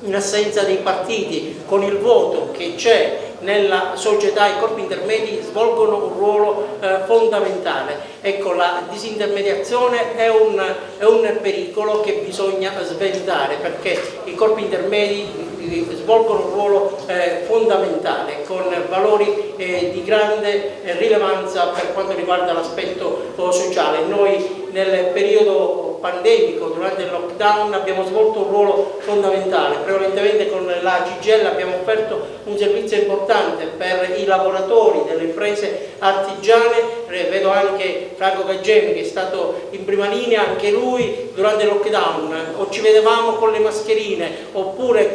in assenza dei partiti, con il voto che c'è nella società, i corpi intermedi svolgono un ruolo fondamentale. Ecco, la disintermediazione è un pericolo che bisogna sventare, perché i corpi intermedi svolgono un ruolo fondamentale, con valori di grande rilevanza per quanto riguarda l'aspetto sociale. Noi nel periodo pandemico, durante il lockdown, abbiamo svolto un ruolo fondamentale. Prevalentemente con la CGIL abbiamo offerto un servizio importante per i lavoratori delle imprese artigiane. Vedo anche Franco Gaggemi che è stato in prima linea, anche lui durante il lockdown, o ci vedevamo con le mascherine oppure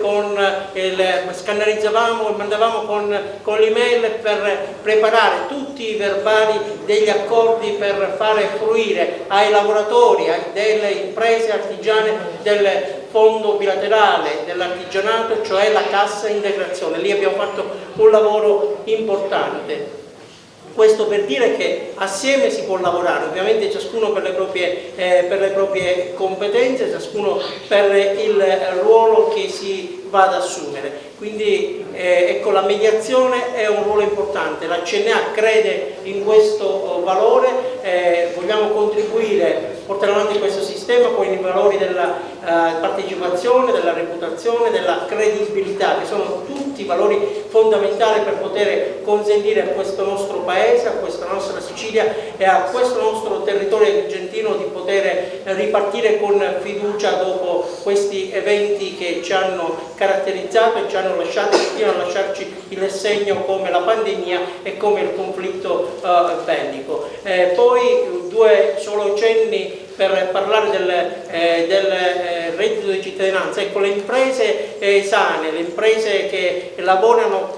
scannerizzavamo e mandavamo con l'email per preparare tutti i verbali degli accordi per fare fruire ai lavoratori delle imprese artigiane del fondo bilaterale dell'artigianato, cioè la cassa integrazione. Lì abbiamo fatto un lavoro importante. Questo per dire che assieme si può lavorare, ovviamente ciascuno per le proprie competenze, ciascuno per il ruolo che si va ad assumere. Quindi ecco, la mediazione è un ruolo importante, la CNA crede in questo valore, vogliamo contribuire, portare avanti questo sistema con i valori della partecipazione, della reputazione, della credibilità, che sono tutti valori fondamentali per poter consentire a questo nostro paese, a questa nostra Sicilia e a questo nostro territorio agrigentino di poter ripartire con fiducia dopo questi eventi che ci hanno caratterizzato e ci hanno lasciato, continuano a lasciarci il segno, come la pandemia e come il conflitto bellico. Poi due solo cenni per parlare del reddito di cittadinanza. Ecco, le imprese sane, le imprese che lavorano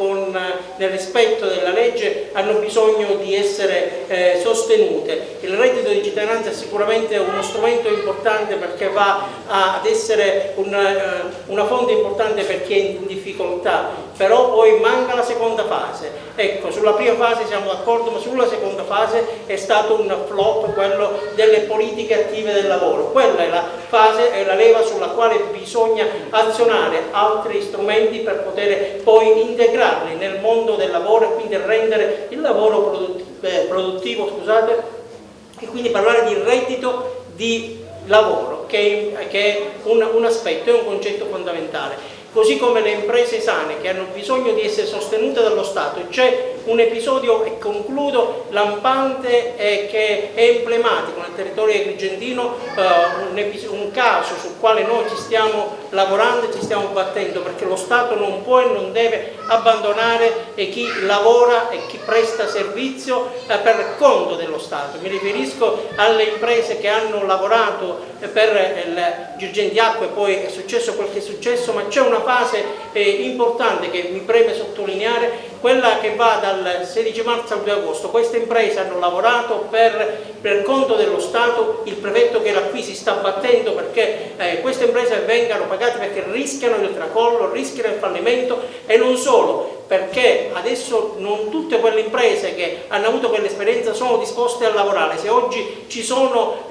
nel rispetto della legge hanno bisogno di essere sostenute. Il reddito di cittadinanza è sicuramente uno strumento importante, perché va ad essere una fonte importante per chi è in difficoltà, però poi manca la seconda fase. Ecco, sulla prima fase siamo d'accordo, ma sulla seconda fase è stato un flop quello delle politiche attive del lavoro. Quella è la fase, è la leva sulla quale bisogna azionare altri strumenti per poter poi integrarli nel mondo del lavoro e quindi rendere il lavoro produttivo, e quindi parlare di reddito di lavoro, che è un aspetto, è un concetto fondamentale. Così come le imprese sane, che hanno bisogno di essere sostenute dallo Stato. C'è un episodio, e concludo, lampante e che è emblematico nel territorio agrigentino, un caso sul quale noi ci stiamo lavorando e ci stiamo battendo, perché lo Stato non può e non deve abbandonare chi lavora e chi presta servizio per conto dello Stato. Mi riferisco alle imprese che hanno lavorato per il Girgenti Acque, poi è successo quel che è successo, ma c'è una fase importante che mi preme sottolineare, quella che va dal 16 marzo al 2 agosto. Queste imprese hanno lavorato per conto dello Stato, il prefetto che era qui si sta battendo perché queste imprese vengano pagate, perché rischiano il tracollo, rischiano il fallimento, e non solo, perché adesso non tutte quelle imprese che hanno avuto quell'esperienza sono disposte a lavorare. Se oggi ci sono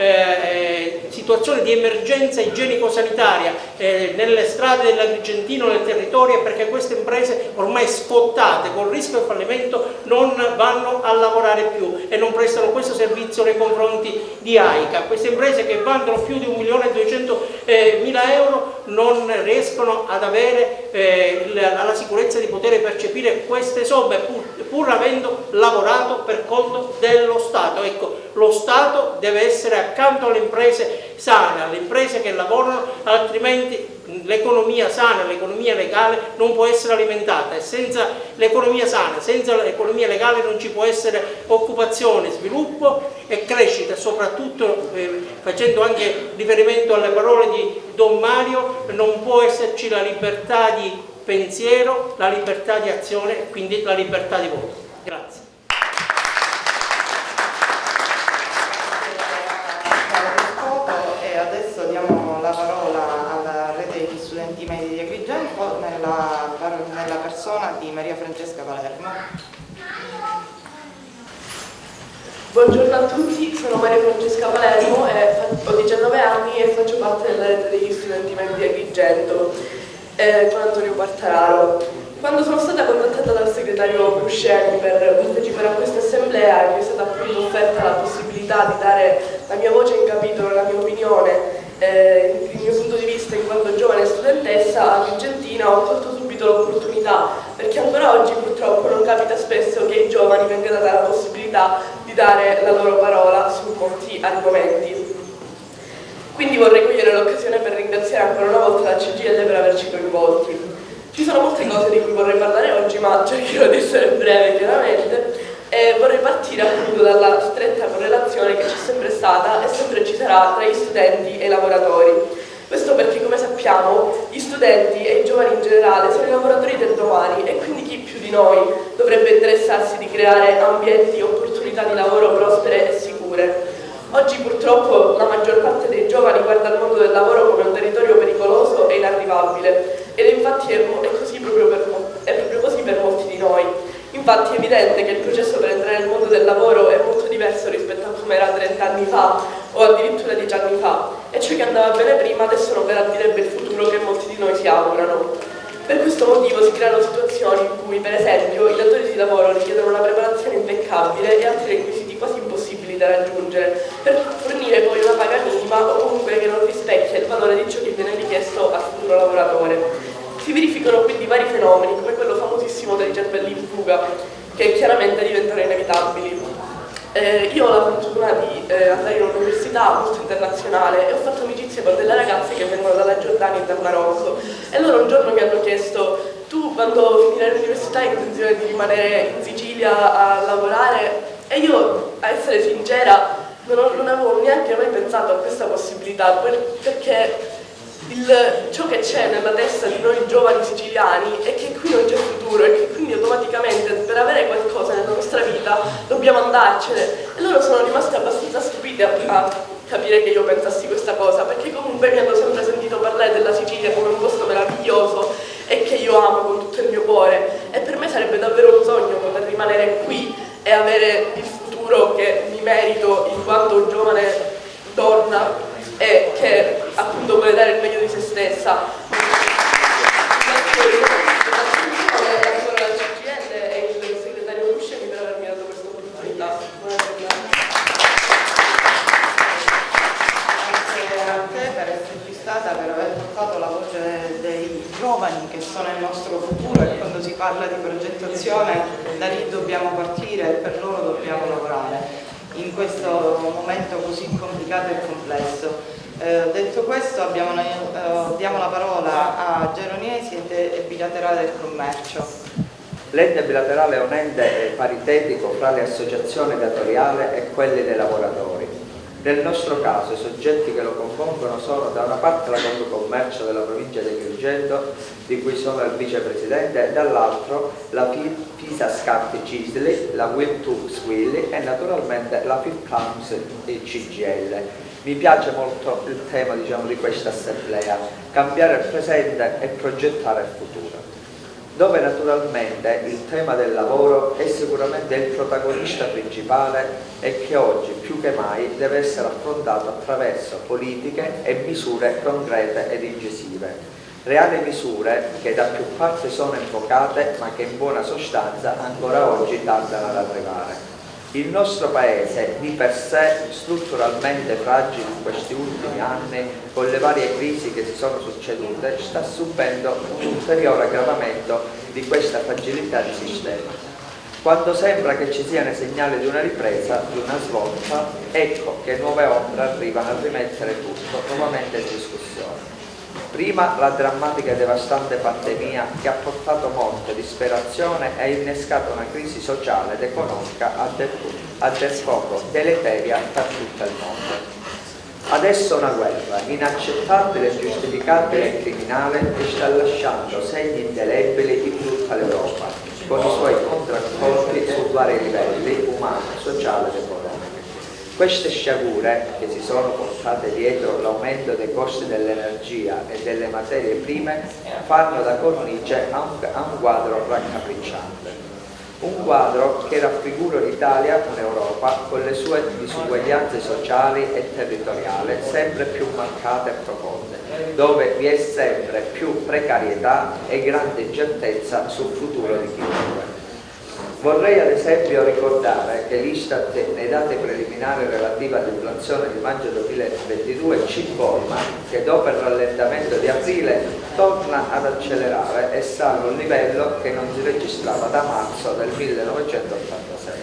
situazioni di emergenza igienico-sanitaria nelle strade dell'Agrigentino, nel territorio, è perché queste imprese ormai scottate con rischio di fallimento non vanno a lavorare più e non prestano questo servizio nei confronti di AICA. Queste imprese che valgono più di 1.200.000 euro non riescono ad avere la sicurezza di poter percepire queste somme pur avendo lavorato per conto dello Stato. Ecco, lo Stato deve essere accanto alle imprese sane, alle imprese che lavorano, altrimenti l'economia sana, l'economia legale non può essere alimentata, e senza l'economia sana, senza l'economia legale non ci può essere occupazione, sviluppo e crescita. Soprattutto facendo anche riferimento alle parole di Don Mario, non può esserci la libertà di pensiero, la libertà di azione e quindi la libertà di voto. Grazie. E adesso diamo la parola alla rete degli studenti medi di Agrigento nella persona di Maria Francesca Palermo. Buongiorno a tutti, sono Maria Francesca Palermo, ho 19 anni e faccio parte della rete degli studenti medi di Agrigento con Antonio Quartararo. Quando sono stata contattata dal segretario Buscemi per partecipare a questa assemblea, mi è stata appunto offerta la possibilità di dare la mia voce in capitolo, la mia opinione, il mio punto di vista in quanto giovane studentessa argentina. Ho colto subito l'opportunità, perché ancora oggi purtroppo non capita spesso che ai giovani venga data la possibilità di dare la loro parola su molti argomenti. Quindi vorrei cogliere l'occasione per ringraziare ancora una volta la CGIL per averci coinvolti. Ci sono molte cose di cui vorrei parlare oggi, ma cercherò di essere breve chiaramente, e vorrei partire appunto dalla stretta correlazione che c'è sempre stata e sempre ci sarà tra gli studenti e i lavoratori. Questo perché, come sappiamo, gli studenti e i giovani in generale sono i lavoratori del domani, e quindi chi più di noi dovrebbe interessarsi di creare ambienti e opportunità di lavoro prospere e sicure. Oggi purtroppo la maggior parte dei giovani guarda il mondo del lavoro come un territorio pericoloso e inarrivabile, ed infatti è proprio così per molti di noi. Infatti è evidente che il processo per entrare nel mondo del lavoro è molto diverso rispetto a come era 30 anni fa o addirittura 10 anni fa, e ciò che andava bene prima adesso non garantirebbe il futuro che molti di noi si augurano. Per questo motivo si creano situazioni in cui, per esempio, i datori di lavoro richiedono una preparazione impeccabile e altri requisiti quasi impossibili da raggiungere per fornire poi una paga minima o comunque che non rispecchia il valore di ciò che viene richiesto al futuro lavoratore. Si verificano quindi vari fenomeni, come quello famosissimo dei cervelli in fuga, che chiaramente diventano inevitabili. Io ho la fortuna di andare in un'università molto internazionale e ho fatto amicizia con delle ragazze che vengono dalla Giordania e dal Marocco, e loro un giorno mi hanno chiesto: tu quando finirai l'università hai intenzione di rimanere in Sicilia a lavorare? E io, a essere sincera, non avevo neanche mai pensato a questa possibilità, perché ciò che c'è nella testa di noi giovani siciliani è che qui non c'è futuro e che quindi automaticamente per avere qualcosa nella nostra vita dobbiamo andarcene. E loro sono rimaste abbastanza stupite a capire che io pensassi questa cosa, perché comunque mi hanno sempre sentito parlare della Sicilia come un posto meraviglioso e che io amo con tutto il mio cuore, e per me sarebbe davvero un sogno poter rimanere qui e avere il futuro che mi merito in quanto giovane donna e che appunto vuole dare il meglio di se stessa. Grazie ancora alla CGIL e il segretario Buscemi per avermi dato questa opportunità. Grazie a te per esserci stata, per aver portato la voce dei giovani che sono il nostro futuro, e quando si parla di progettazione da lì dobbiamo partire e per loro dobbiamo lavorare in questo momento così complicato e complesso. Detto questo, diamo la parola a Geroniesi e Bilaterale del Commercio. L'ente bilaterale è un ente paritetico fra le associazioni datoriali e quelle dei lavoratori. Nel nostro caso i soggetti che lo compongono sono da una parte la Confcommercio della provincia di Agrigento, di cui sono il vicepresidente, e dall'altro la FISA Scarti Cisli, la Will2 Swilly e naturalmente la FIPCAMS e CGIL. Mi piace molto il tema di questa assemblea, cambiare il presente e progettare il futuro, dove naturalmente il tema del lavoro è sicuramente il protagonista principale e che oggi più che mai deve essere affrontato attraverso politiche e misure concrete ed incisive. Reali misure che da più parti sono invocate ma che in buona sostanza ancora oggi tardano ad arrivare. Il nostro Paese, di per sé strutturalmente fragile in questi ultimi anni, con le varie crisi che si sono succedute, sta subendo un ulteriore aggravamento di questa fragilità di sistema. Quando sembra che ci siano i segnali di una ripresa, di una svolta, ecco che nuove ombre arrivano a rimettere tutto nuovamente in discussione. Prima la drammatica e devastante pandemia che ha portato morte, disperazione e ha innescato una crisi sociale ed economica a del poco deleteria per tutto il mondo. Adesso una guerra inaccettabile, ingiustificabile e criminale che sta lasciando segni indelebili in tutta l'Europa, con i suoi contraccolpi su vari livelli, umano, sociale ed economico. Queste sciagure, che si sono portate dietro l'aumento dei costi dell'energia e delle materie prime, fanno da cornice a un quadro raccapricciante. Un quadro che raffigura l'Italia, un'Europa, con le sue disuguaglianze sociali e territoriali sempre più marcate e profonde, dove vi è sempre più precarietà e grande incertezza sul futuro di chiunque. Vorrei ad esempio ricordare che l'Istat nei dati preliminari relativi all'inflazione di maggio 2022 ci informa che dopo il rallentamento di aprile torna ad accelerare e sale a un livello che non si registrava da marzo del 1986.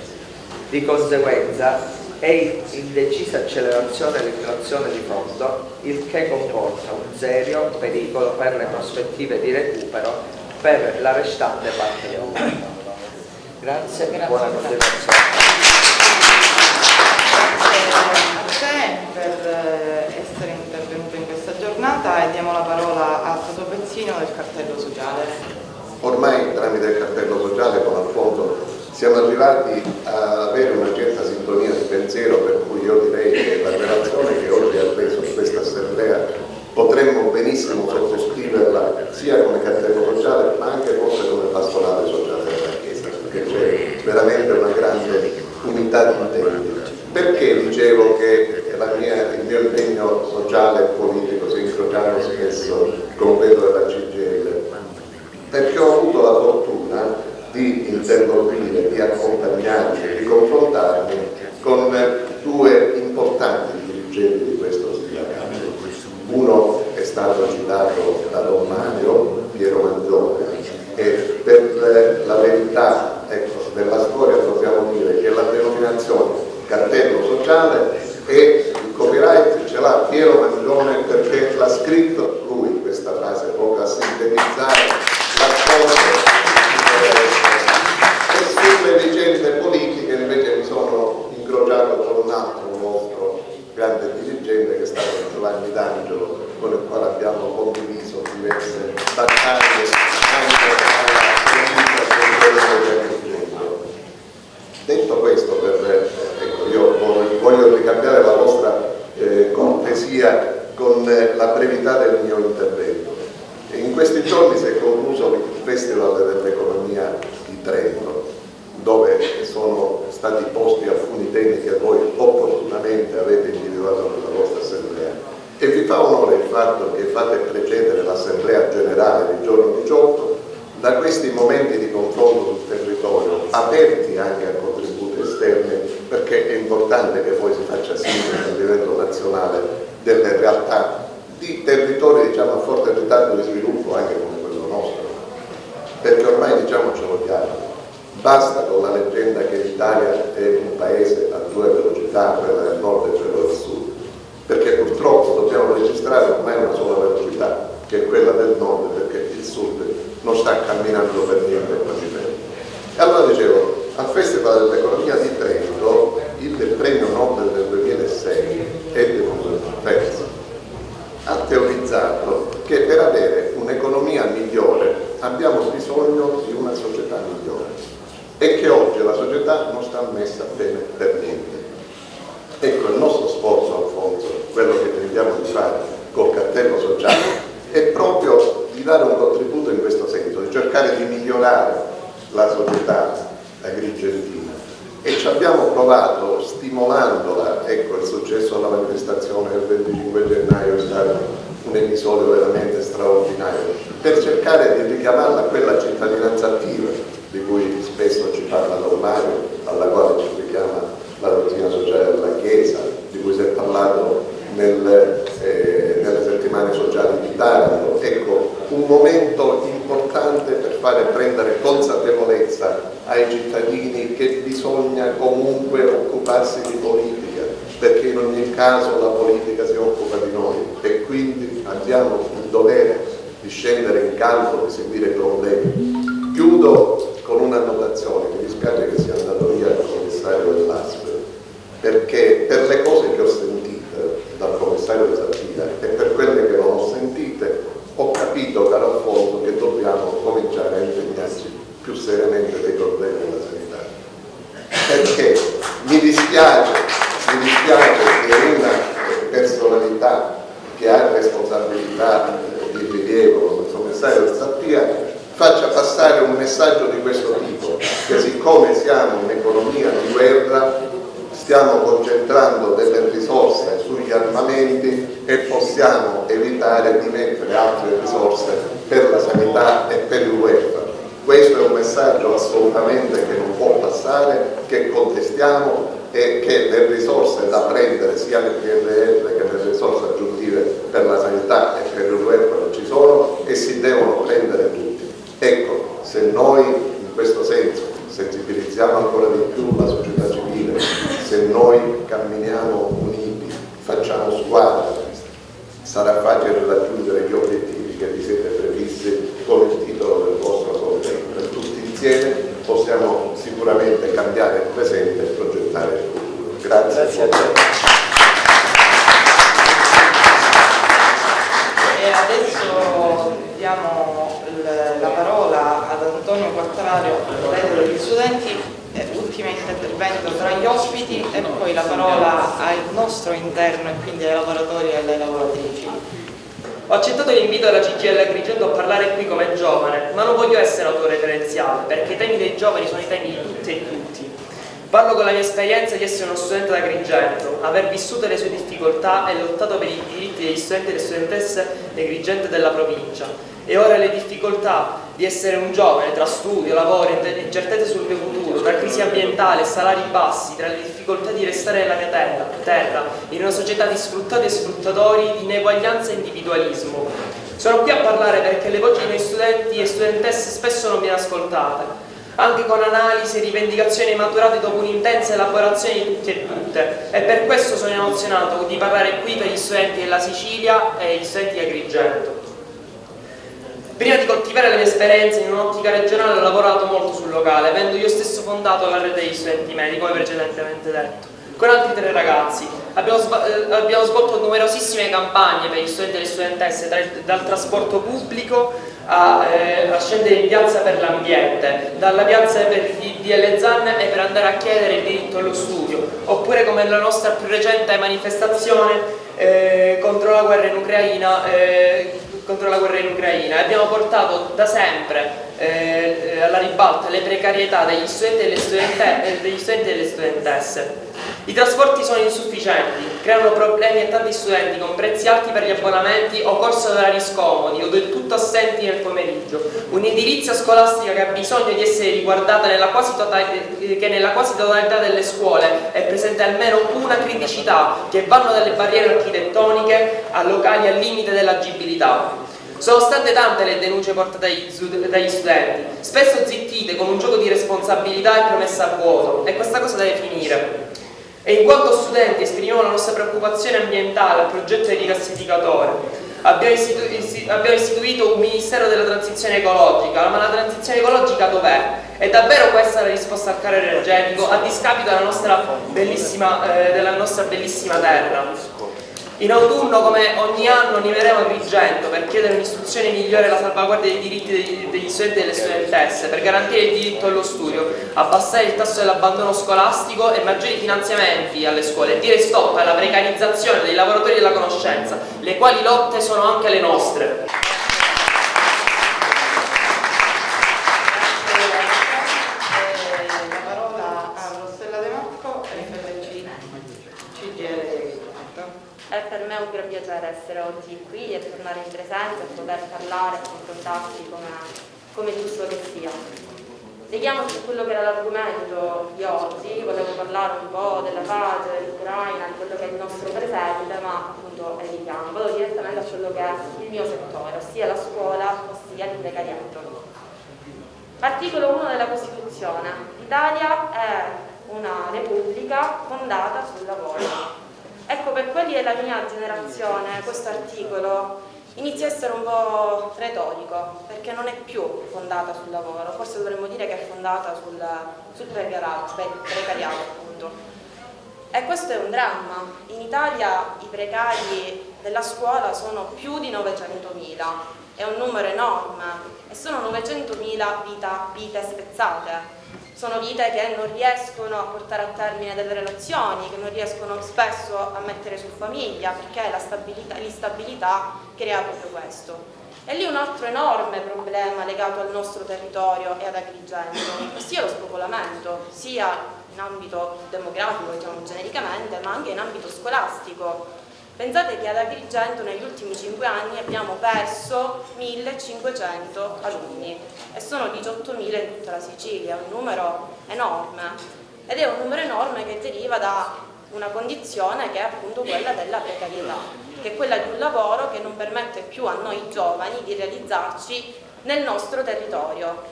Di conseguenza è in decisa accelerazione l'inflazione di fondo, il che comporta un serio pericolo per le prospettive di recupero per la restante parte dell'anno. Grazie, buona continuazione. Grazie a te per essere intervenuto in questa giornata e diamo la parola a Toto Pezzino del cartello sociale. Ormai tramite il cartello sociale con Alfonso siamo arrivati a avere una certa sintonia di pensiero, per cui io direi che la relazione che oggi ha reso questa assemblea potremmo benissimo sottoscriverla sia come cartello sociale ma anche forse come pastorale sociale della Chiesa, perché c'è veramente una grande unità di intenti. Perché dicevo che il mio impegno sociale e politico si incrociava spesso con quello della CGIL? Perché ho avuto la fortuna di interloquire, di accompagnarmi, di confrontarmi con due importanti dirigenti di questo sindacato. Uno è stato citato da Don Mario, Piero Mangione, e per la verità della storia dobbiamo dire che la denominazione cartello sociale e il copyright ce l'ha Piero Mangione perché l'ha scritto lui questa frase proprio a sintetizzare la storia. E sulle vicende politiche invece mi sono incrociato con un altro nostro grande dirigente che è stato Giovanni D'Angelo, con il quale abbiamo condiviso diverse battaglie anche alla Detto questo, io voglio ricambiare la vostra cortesia con la brevità del mio intervento. In questi giorni si è concluso il Festival dell'Economia di Trento, dove sono stati posti alcuni temi che voi opportunamente avete individuato nella vostra assemblea. E vi fa onore il fatto che fate precedere l'Assemblea Generale del giorno 18 da questi momenti di confronto sul territorio, aperti anche a contributi esterni, perché è importante che poi si faccia sintesi a livello nazionale delle realtà di territori a forte ritardo di sviluppo anche come quello nostro, perché ormai diciamocelo chiaro, basta con la leggenda che l'Italia è un paese a due velocità, quella del nord e quella del sud, perché purtroppo dobbiamo registrare ormai una sola velocità, che è quella del nord, perché il sud non sta camminando per niente qua di livello. E allora dicevo, al Festival dell'Economia di Trento il premio Nobel del 2006 Edmund Husserl ha teorizzato che per avere un'economia migliore abbiamo bisogno di una società migliore e che oggi la società non sta messa bene per niente. Ecco, il nostro sforzo, Alfonso, quello che tentiamo di fare col cartello sociale, è proprio di dare un contributo in questo senso, di cercare di migliorare la società agrigentina. E ci abbiamo provato stimolandola, ecco, il successo della manifestazione del 25 gennaio è stato un episodio veramente straordinario, per cercare di richiamarla a quella cittadinanza attiva di cui spesso ci parla Don Mario, alla quale ci richiama la dottrina sociale della Chiesa, di cui si è parlato nelle settimane sociali di Taranto. Ecco, un momento importante per fare prendere consapevolezza ai cittadini che bisogna comunque occuparsi di politica, perché in ogni caso la politica si occupa di noi e quindi abbiamo il dovere di scendere in campo, di seguire i problemi. Chiudo con una annotazione, mi dispiace che sia andato via il commissario dell'ASP, perché per le cose che ho sentite dal commissario di Sabbia e per quelle che non ho sentite ho capito, caro Alfonso, che dobbiamo cominciare a impegnarci più seriamente dei problemi della sanità, perché mi dispiace che una personalità che ha responsabilità di rilievo come il commissario di Sabbia faccia passare un messaggio di questo tipo, che siccome siamo in economia di guerra stiamo concentrando delle risorse sugli armamenti e possiamo evitare di mettere altre risorse per la sanità e per il welfare. Questo è un messaggio assolutamente che non può passare, che contestiamo, e che le risorse da prendere sia nel PNRR che le risorse aggiuntive per la sanità e per il welfare ci sono e si devono prendere tutti. Ecco, se noi in questo senso sensibilizziamo ancora di più la società civile, se noi camminiamo uniti, facciamo squadra, sarà facile raggiungere gli obiettivi che vi siete prefissi con il titolo del vostro convegno. Tutti insieme possiamo sicuramente cambiare il presente e progettare il futuro. Grazie a te. E adesso diamo la parola ad Antonio Quattrario, leader degli studenti, ultimo intervento tra gli ospiti, e poi la parola al nostro interno e quindi ai lavoratori e alle lavoratrici. Ho accettato l'invito della CGIL Agrigento a parlare qui come giovane, ma non voglio essere autoreferenziale, perché i temi dei giovani sono i temi di tutti e tutti. Parlo con la mia esperienza di essere uno studente ad Agrigento, aver vissuto le sue difficoltà e lottato per i diritti degli studenti e delle studentesse di Agrigento e della provincia. E ora le difficoltà di essere un giovane tra studio, lavoro, incertezze sul mio futuro, tra crisi ambientale e salari bassi, tra le difficoltà di restare nella mia terra, in una società di sfruttati e sfruttatori, di ineguaglianza e individualismo. Sono qui a parlare perché le voci dei miei studenti e studentesse spesso non viene ascoltate, anche con analisi e rivendicazioni maturate dopo un'intensa elaborazione di tutti e tutte, e per questo sono emozionato di parlare qui per gli studenti della Sicilia e gli studenti di Agrigento. Prima di coltivare le mie esperienze in un'ottica regionale ho lavorato molto sul locale, avendo io stesso fondato la rete degli studenti medi, come precedentemente detto. Con altri 3 ragazzi abbiamo svolto numerosissime campagne per gli studenti e le studentesse, dal trasporto pubblico a scendere in piazza per l'ambiente, dalla piazza di Zanne e per andare a chiedere il diritto allo studio, oppure come la nostra più recente manifestazione contro la guerra in Ucraina. Abbiamo portato da sempre alla ribalta le precarietà degli studenti e delle studentesse. I trasporti sono insufficienti, creano problemi a tanti studenti con prezzi alti per gli abbonamenti o corsi orari scomodi o del tutto assenti nel pomeriggio. Un'edilizia scolastica che ha bisogno di essere riguardata nella quasi totalità delle scuole è presente almeno una criticità, che vanno dalle barriere architettoniche a locali al limite dell'agibilità. Sono state tante le denunce portate dagli studenti, spesso zittite con un gioco di responsabilità e promessa a vuoto, e questa cosa deve finire. E in quanto studenti esprimiamo la nostra preoccupazione ambientale al progetto di rigassificatore. Abbiamo istituito un Ministero della Transizione Ecologica, ma la transizione ecologica dov'è? È davvero questa la risposta al caro energetico, a discapito della nostra bellissima terra? In autunno, come ogni anno, animeremo Agrigento per chiedere un'istruzione migliore e la salvaguardia dei diritti degli studenti e delle studentesse, per garantire il diritto allo studio, abbassare il tasso dell'abbandono scolastico e maggiori finanziamenti alle scuole, e dire stop alla precarizzazione dei lavoratori della conoscenza, le quali lotte sono anche le nostre. La parola a Rossella De Marco, FLC CGIL. È per me un gran piacere essere oggi qui e tornare in presenza e poter parlare e confrontarci come giusto che sia. Leghiamo su quello che era l'argomento di oggi, volevo parlare un po' della pace, dell'Ucraina, di quello che è il nostro presente, ma appunto evitiamo. Vado direttamente a quello che è il mio settore, ossia la scuola, ossia il precariato. Articolo 1 della Costituzione. L'Italia è una repubblica fondata sul lavoro. Ecco, per quelli della mia generazione questo articolo inizia a essere un po' retorico, perché non è più fondata sul lavoro, forse dovremmo dire che è fondata sul precariato, appunto. E questo è un dramma. In Italia i precari della scuola sono più di 900.000, è un numero enorme, e sono 900.000 vite spezzate. Sono vite che non riescono a portare a termine delle relazioni, che non riescono spesso a mettere su famiglia, perché l'instabilità crea proprio questo. E lì un altro enorme problema legato al nostro territorio e ad Agrigento, ossia lo spopolamento, sia in ambito demografico, diciamo genericamente, ma anche in ambito scolastico. Pensate che ad Agrigento negli ultimi 5 anni abbiamo perso 1500 alunni e sono 18.000 in tutta la Sicilia, un numero enorme, ed è un numero enorme che deriva da una condizione che è appunto quella della precarietà, che è quella di un lavoro che non permette più a noi giovani di realizzarci nel nostro territorio.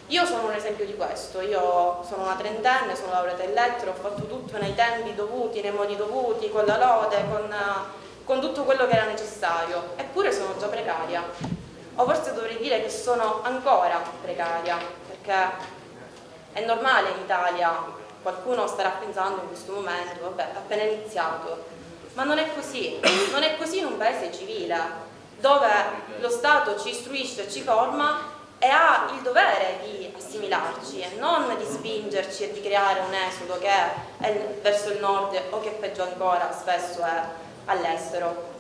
Io sono un esempio di questo, io sono una trentenne, sono laureata in lettere, ho fatto tutto nei tempi dovuti, nei modi dovuti, con la lode, con tutto quello che era necessario, eppure sono già precaria. O forse dovrei dire che sono ancora precaria, perché è normale in Italia. Qualcuno starà pensando in questo momento, vabbè, ha appena iniziato, ma non è così, non è così in un paese civile, dove lo Stato ci istruisce, ci forma e ha il dovere di assimilarci e non di spingerci e di creare un esodo che è verso il nord o che peggio ancora spesso è all'estero.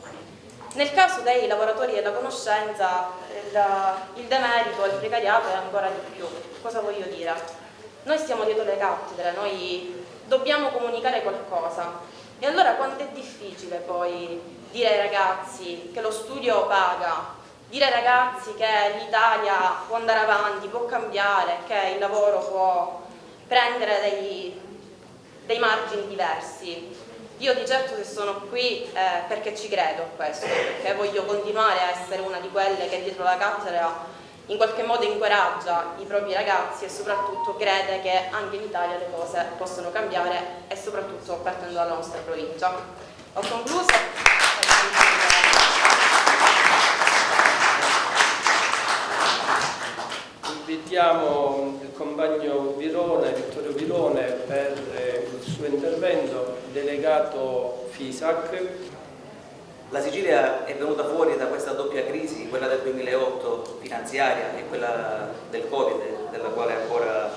Nel caso dei lavoratori della conoscenza il demerito e il precariato è ancora di più. Cosa voglio dire? Noi stiamo dietro le cattedre, noi dobbiamo comunicare qualcosa e allora quanto è difficile poi dire ai ragazzi che lo studio paga, dire ai ragazzi che l'Italia può andare avanti, può cambiare, che il lavoro può prendere dei margini diversi. Io di certo se sono qui perché ci credo a questo, perché voglio continuare a essere una di quelle che dietro la cattedra in qualche modo incoraggia i propri ragazzi e soprattutto crede che anche in Italia le cose possono cambiare e soprattutto partendo dalla nostra provincia. Ho concluso. Invitiamo il compagno Virone, Vittorio Virone, per il suo intervento, delegato FISAC. La Sicilia è venuta fuori da questa doppia crisi, quella del 2008 finanziaria e quella del Covid, della quale ancora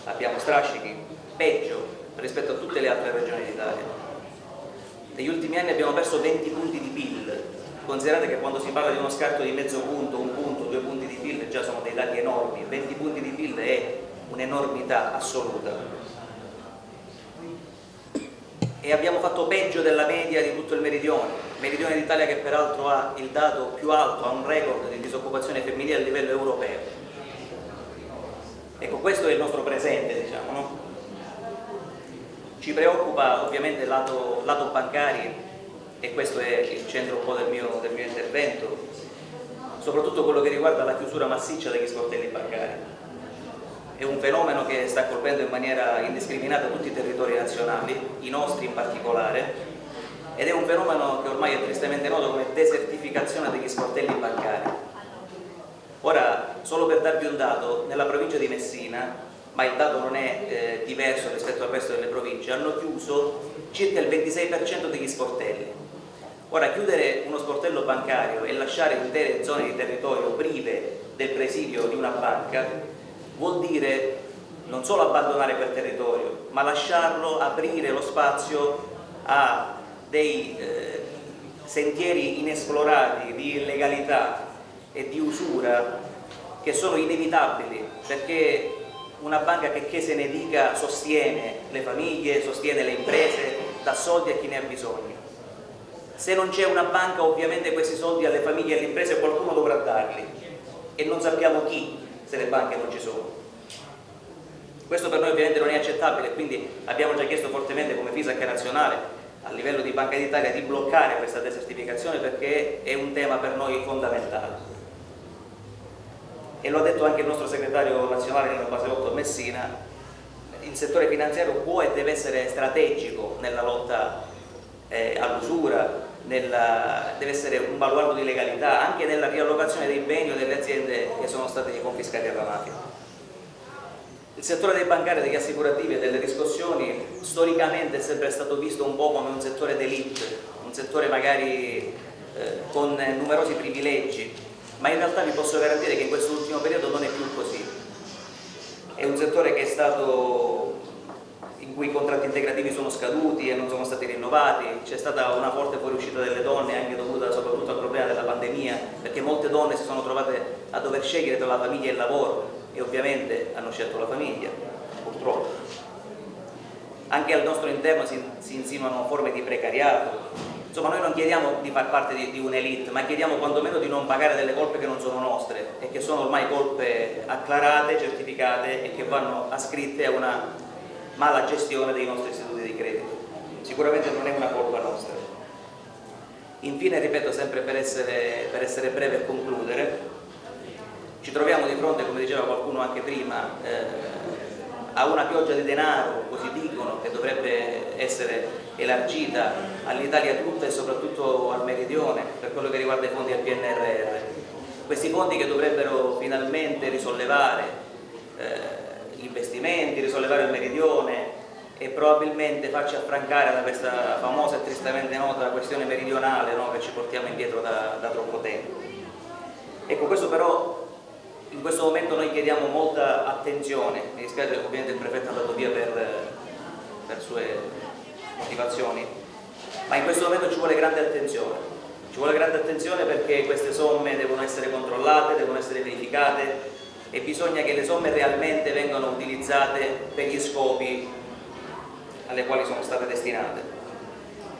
abbiamo strascichi, peggio rispetto a tutte le altre regioni d'Italia. Negli ultimi anni abbiamo perso 20 punti di PIL. Considerate che quando si parla di uno scarto di mezzo punto, 1 punto, 2 punti di PIL già sono dei dati enormi. 20 punti di PIL è un'enormità assoluta. E abbiamo fatto peggio della media di tutto il meridione d'Italia, che peraltro ha il dato più alto, ha un record di disoccupazione femminile a livello europeo. Ecco, questo è il nostro presente, diciamo, no? Ci preoccupa ovviamente il lato bancari, e questo è il centro un po' del mio intervento, soprattutto quello che riguarda la chiusura massiccia degli sportelli bancari. È un fenomeno che sta colpendo in maniera indiscriminata tutti i territori nazionali, i nostri in particolare, ed è un fenomeno che ormai è tristemente noto come desertificazione degli sportelli bancari. Ora, solo per darvi un dato, nella provincia di Messina, ma il dato non è diverso rispetto al resto delle province, hanno chiuso circa il 26% degli sportelli. Ora, chiudere uno sportello bancario e lasciare intere zone di territorio prive del presidio di una banca vuol dire non solo abbandonare quel territorio, ma lasciarlo, aprire lo spazio a dei sentieri inesplorati di illegalità e di usura che sono inevitabili, perché una banca che se ne dica sostiene le famiglie, sostiene le imprese, dà soldi a chi ne ha bisogno. Se non c'è una banca, ovviamente questi soldi alle famiglie e alle imprese qualcuno dovrà darli e non sappiamo chi, se le banche non ci sono. Questo per noi ovviamente non è accettabile, quindi abbiamo già chiesto fortemente come FISAC nazionale a livello di Banca d'Italia di bloccare questa desertificazione, perché è un tema per noi fondamentale. E lo ha detto anche il nostro segretario nazionale nella base 8 a Messina: il settore finanziario può e deve essere strategico nella lotta all'usura, deve essere un baluardo di legalità anche nella riallocazione dei beni o delle aziende che sono state confiscate alla mafia. Il settore dei bancari, degli assicurativi e delle riscossioni storicamente è sempre stato visto un po' come un settore d'élite, un settore magari con numerosi privilegi, ma in realtà vi posso garantire che in questo ultimo periodo non è più così. È un settore che è stato in cui i contratti integrativi sono scaduti e non sono stati rinnovati, c'è stata una forte fuoriuscita delle donne anche dovuta soprattutto al problema della pandemia. pandemia, perché molte donne si sono trovate a dover scegliere tra la famiglia e il lavoro e ovviamente hanno scelto la famiglia, purtroppo. Anche al nostro interno si insinuano forme di precariato. Insomma, noi non chiediamo di far parte di un'elite, ma chiediamo quantomeno di non pagare delle colpe che non sono nostre e che sono ormai colpe acclarate, certificate e che vanno ascritte a una mala gestione dei nostri istituti di credito. Sicuramente non è una colpa nostra. Infine, ripeto, sempre per essere breve e concludere, ci troviamo di fronte, come diceva qualcuno anche prima, a una pioggia di denaro, così dicono, che dovrebbe essere elargita all'Italia tutta e soprattutto al Meridione per quello che riguarda i fondi del PNRR. Questi fondi che dovrebbero finalmente risollevare gli investimenti, risollevare il Meridione e probabilmente farci affrancare da questa famosa e tristemente nota questione meridionale, no, che ci portiamo indietro da troppo tempo. Ecco, questo però in questo momento noi chiediamo molta attenzione. Mi dispiace che ovviamente il prefetto è andato via per sue motivazioni, ma in questo momento ci vuole grande attenzione. Ci vuole grande attenzione perché queste somme devono essere controllate, devono essere verificate e bisogna che le somme realmente vengano utilizzate per gli scopi alle quali sono state destinate,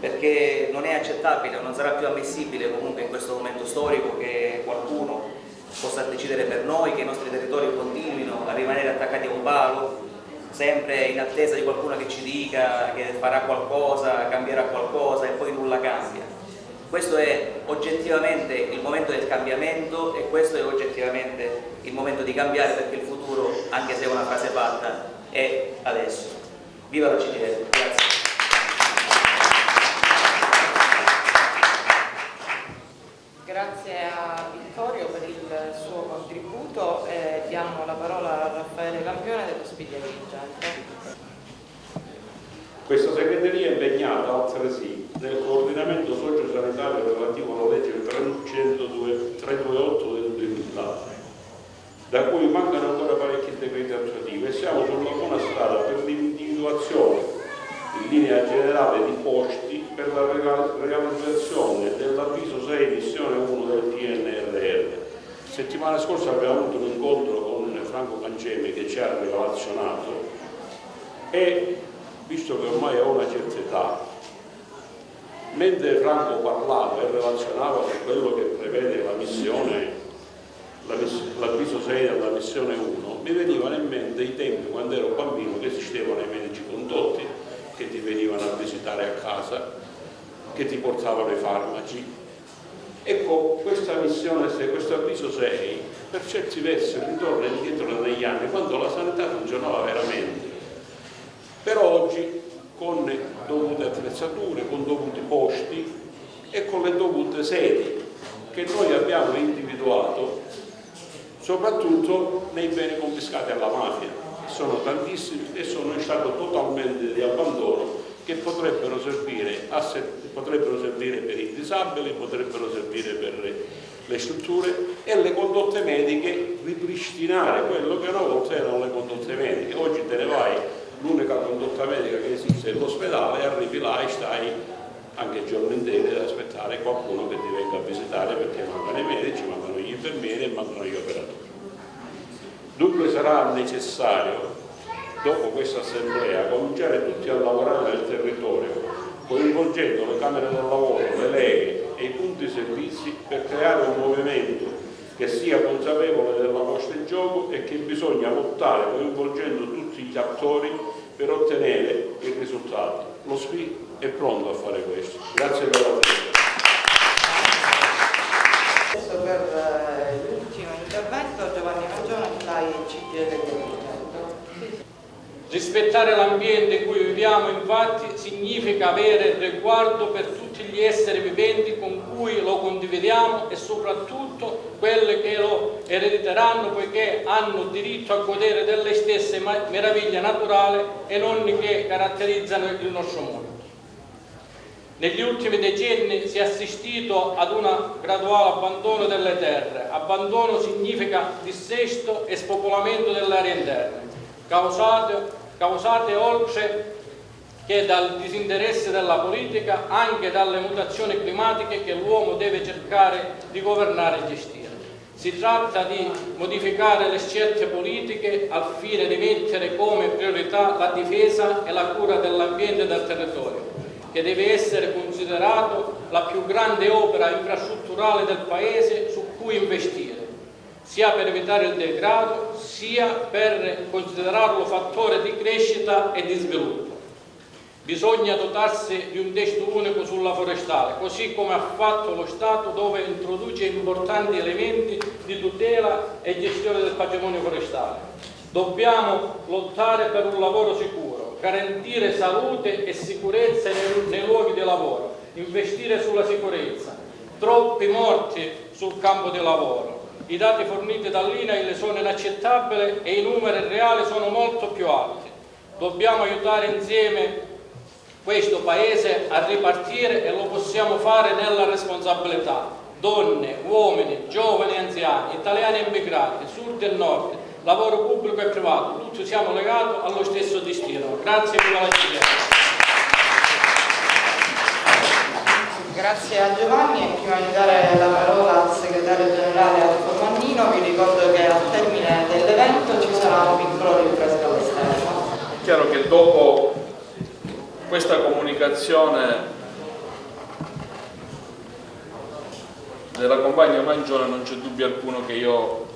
perché non è accettabile, non sarà più ammissibile comunque in questo momento storico che qualcuno possa decidere per noi, che i nostri territori continuino a rimanere attaccati a un palo, sempre in attesa di qualcuno che ci dica che farà qualcosa, cambierà qualcosa e poi nulla cambia. Questo è oggettivamente il momento del cambiamento e questo è oggettivamente il momento di cambiare, perché il futuro, anche se è una frase fatta, è adesso. Viva la CGIL! Grazie. Grazie a Vittorio per il suo contributo e diamo la parola a Raffaele Campione dello Spidia Dirigente. Questa segreteria è impegnata altresì nel coordinamento sociosanitario relativo alla legge 328 del 2000, da cui mancano ancora parecchi decreti attuativi e siamo sulla buona strada per l'individuazione in linea generale di posti per la realizzazione dell'avviso 6 missione 1 del PNRR. Settimana scorsa abbiamo avuto un incontro con Franco Cancemi che ci ha relazionato e, visto che ormai ho una certa età, mentre Franco parlava e relazionava su quello che prevede la missione, l'avviso 6 della missione 1, mi venivano in mente i tempi quando ero bambino che esistevano i medici condotti che ti venivano a visitare a casa, che ti portavano i farmaci. Ecco, questa missione, questo avviso 6, per certi versi ritorna indietro negli anni, quando la sanità funzionava veramente. Per oggi, con dovute attrezzature, con dovuti posti e con le dovute sedi che noi abbiamo individuato, soprattutto nei beni confiscati alla mafia. Sono tantissimi e sono in stato totalmente di abbandono, che potrebbero servire per i disabili, potrebbero servire per le strutture e le condotte mediche, ripristinare quello che una volta erano le condotte mediche. Oggi te ne vai, l'unica condotta medica che esiste è l'ospedale, arrivi là e stai anche giorni interi ad aspettare qualcuno che ti venga a visitare, perché mancano i medici, mancano gli infermieri e mancano gli operatori. Dunque sarà necessario, dopo questa assemblea, cominciare tutti a lavorare nel territorio, coinvolgendo le camere del lavoro, le leghe e i punti servizi per creare un movimento che sia consapevole della posta in gioco e che bisogna lottare coinvolgendo tutti gli attori per ottenere i risultati. Lo SPI è pronto a fare questo. Grazie per l'attenzione. Adesso per l'ultimo intervento Giovanni Mangione, FLAI CGIL Dirigente. Rispettare l'ambiente in cui viviamo, infatti, significa avere riguardo per tutti gli esseri viventi con cui lo condividiamo e soprattutto quelli che lo erediteranno, poiché hanno diritto a godere delle stesse meraviglie naturali e non che caratterizzano il nostro mondo. Negli ultimi decenni si è assistito ad un graduale abbandono delle terre. Abbandono significa dissesto e spopolamento delle aree interne, causate oltre che dal disinteresse della politica, anche dalle mutazioni climatiche che l'uomo deve cercare di governare e gestire. Si tratta di modificare le scelte politiche al fine di mettere come priorità la difesa e la cura dell'ambiente e del territorio, che deve essere considerato la più grande opera infrastrutturale del Paese su cui investire, sia per evitare il degrado, sia per considerarlo fattore di crescita e di sviluppo. Bisogna dotarsi di un testo unico sulla forestale, così come ha fatto lo Stato, dove introduce importanti elementi di tutela e gestione del patrimonio forestale. Dobbiamo lottare per un lavoro sicuro, garantire salute e sicurezza nei luoghi di lavoro, investire sulla sicurezza. Troppi morti sul campo di lavoro. I dati forniti dall'INAIL sono inaccettabili e i numeri reali sono molto più alti. Dobbiamo aiutare insieme questo Paese a ripartire e lo possiamo fare nella responsabilità. Donne, uomini, giovani e anziani, italiani e immigrati, sud e nord, lavoro pubblico e privato, tutti siamo legati allo stesso destino. Grazie per la CGIL. Grazie a Giovanni, e prima di dare la parola al segretario generale Alfio Mannino vi ricordo che al termine dell'evento ci sarà un piccolo rinfresco all'esterno. È chiaro che dopo questa comunicazione della compagna Mangione non c'è dubbio alcuno che io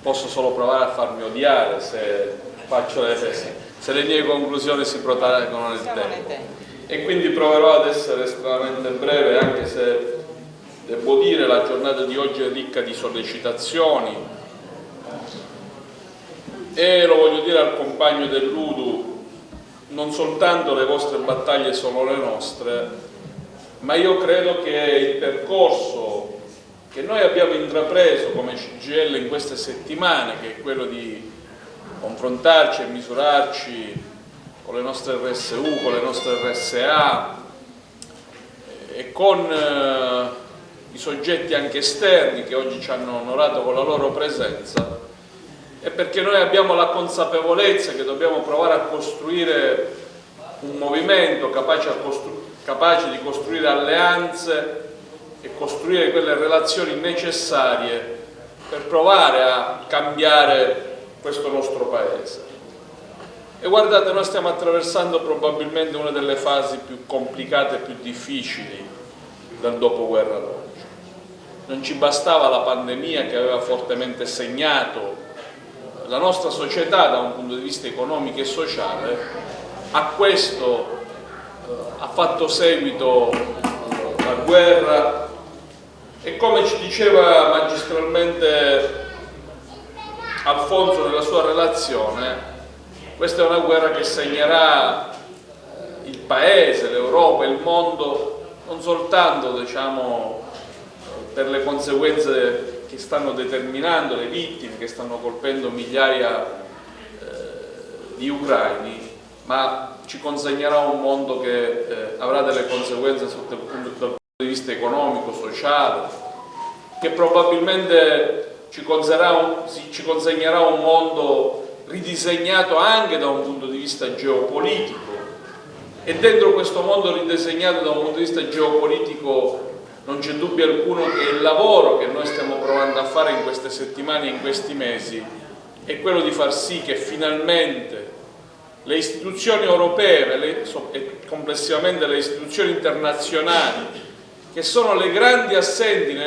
posso solo provare a farmi odiare se le mie conclusioni si protraggono nel tempo. E quindi proverò ad essere estremamente breve, anche se devo dire la giornata di oggi è ricca di sollecitazioni, e lo voglio dire al compagno dell'Udu: non soltanto le vostre battaglie sono le nostre, ma io credo che il percorso che noi abbiamo intrapreso come CGIL in queste settimane, che è quello di confrontarci e misurarci con le nostre RSU, con le nostre RSA e con i soggetti anche esterni che oggi ci hanno onorato con la loro presenza, è perché noi abbiamo la consapevolezza che dobbiamo provare a costruire un movimento capace di costruire alleanze e costruire quelle relazioni necessarie per provare a cambiare questo nostro Paese. E guardate, noi stiamo attraversando probabilmente una delle fasi più complicate e più difficili dal dopoguerra ad oggi. Non ci bastava la pandemia che aveva fortemente segnato la nostra società da un punto di vista economico e sociale, a questo ha fatto seguito la guerra e, come ci diceva magistralmente Alfonso nella sua relazione, questa è una guerra che segnerà il Paese, l'Europa, il mondo, non soltanto, diciamo, per le conseguenze che stanno determinando, le vittime che stanno colpendo migliaia di ucraini, ma ci consegnerà un mondo che avrà delle conseguenze dal punto di vista economico, sociale, che probabilmente ci consegnerà un mondo ridisegnato anche da un punto di vista geopolitico, e dentro questo mondo ridisegnato da un punto di vista geopolitico non c'è dubbio alcuno che il lavoro che noi stiamo provando a fare in queste settimane e in questi mesi è quello di far sì che finalmente le istituzioni europee e complessivamente le istituzioni internazionali, che sono le grandi assenti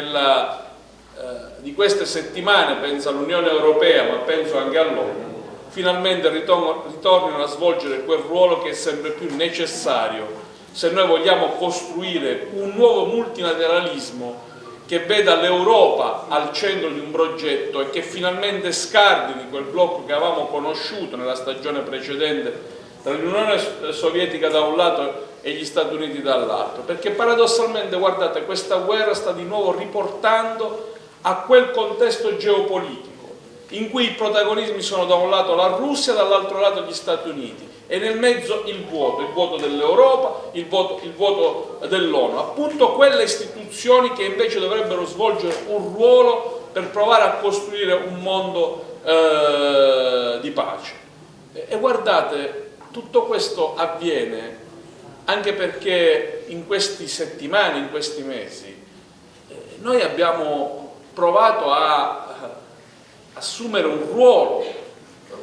di queste settimane, penso all'Unione Europea ma penso anche all'ONU, finalmente ritornino a svolgere quel ruolo che è sempre più necessario se noi vogliamo costruire un nuovo multilateralismo che veda l'Europa al centro di un progetto e che finalmente scardini quel blocco che avevamo conosciuto nella stagione precedente tra l'Unione Sovietica da un lato e gli Stati Uniti dall'altro, perché paradossalmente, guardate, questa guerra sta di nuovo riportando a quel contesto geopolitico in cui i protagonismi sono da un lato la Russia, dall'altro lato gli Stati Uniti, e nel mezzo il vuoto dell'Europa, il vuoto dell'ONU, appunto quelle istituzioni che invece dovrebbero svolgere un ruolo per provare a costruire un mondo di pace. E guardate, tutto questo avviene anche perché in queste settimane, in questi mesi, noi abbiamo provato a assumere un ruolo,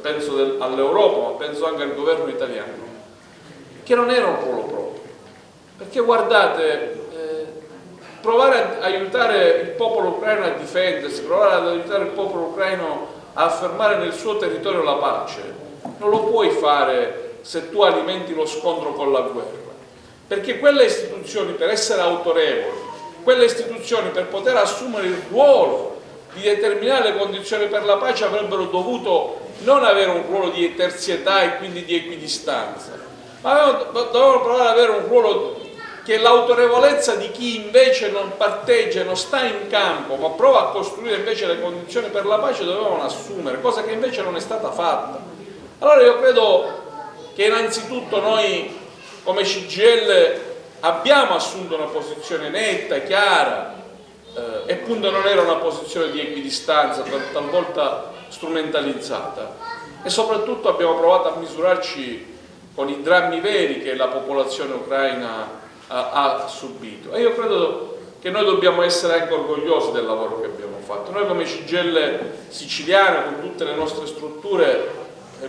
penso all'Europa, ma penso anche al governo italiano, che non era un ruolo proprio. Perché guardate, provare ad aiutare il popolo ucraino a difendersi, provare ad aiutare il popolo ucraino a affermare nel suo territorio la pace, non lo puoi fare se tu alimenti lo scontro con la guerra. Perché quelle istituzioni, per essere autorevoli, quelle istituzioni per poter assumere il ruolo di determinare le condizioni per la pace, avrebbero dovuto non avere un ruolo di terzietà e quindi di equidistanza, ma dovevano provare ad avere un ruolo che l'autorevolezza di chi invece non parteggia, non sta in campo, ma prova a costruire invece le condizioni per la pace, dovevano assumere, cosa che invece non è stata fatta. Allora io credo che innanzitutto noi come CGIL abbiamo assunto una posizione netta, chiara, e appunto non era una posizione di equidistanza, talvolta strumentalizzata, e soprattutto abbiamo provato a misurarci con i drammi veri che la popolazione ucraina ha subito. E io credo che noi dobbiamo essere anche orgogliosi del lavoro che abbiamo fatto. Noi come CGIL siciliano, con tutte le nostre strutture,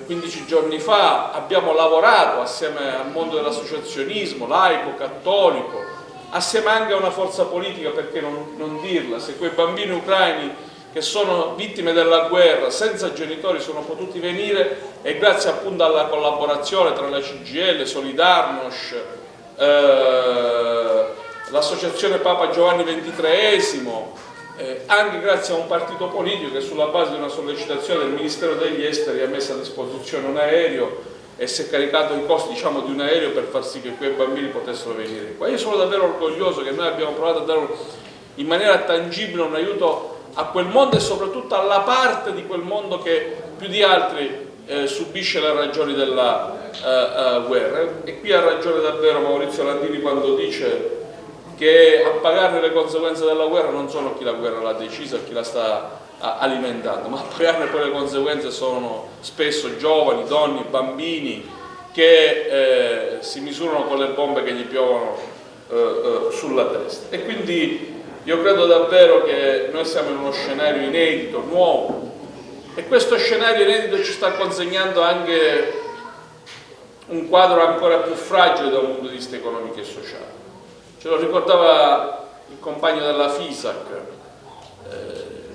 15 giorni fa abbiamo lavorato assieme al mondo dell'associazionismo laico, cattolico, assieme anche a una forza politica, perché non dirla, se quei bambini ucraini che sono vittime della guerra senza genitori sono potuti venire, è grazie appunto alla collaborazione tra la CGIL, Solidarnosc, l'associazione Papa Giovanni XXIII, anche grazie a un partito politico che sulla base di una sollecitazione del Ministero degli Esteri ha messo a disposizione un aereo e si è caricato i costi, diciamo, di un aereo per far sì che quei bambini potessero venire qua. Io sono davvero orgoglioso che noi abbiamo provato a dare in maniera tangibile un aiuto a quel mondo e soprattutto alla parte di quel mondo che più di altri subisce le ragioni della guerra. E qui ha ragione davvero Maurizio Landini quando dice che a pagarne le conseguenze della guerra non sono chi la guerra l'ha decisa, chi la sta alimentando, ma a pagarne poi le conseguenze sono spesso giovani, donne, bambini che si misurano con le bombe che gli piovono sulla testa. E quindi io credo davvero che noi siamo in uno scenario inedito, nuovo, e questo scenario inedito ci sta consegnando anche un quadro ancora più fragile da un punto di vista economico e sociale. Ce lo ricordava il compagno della FISAC,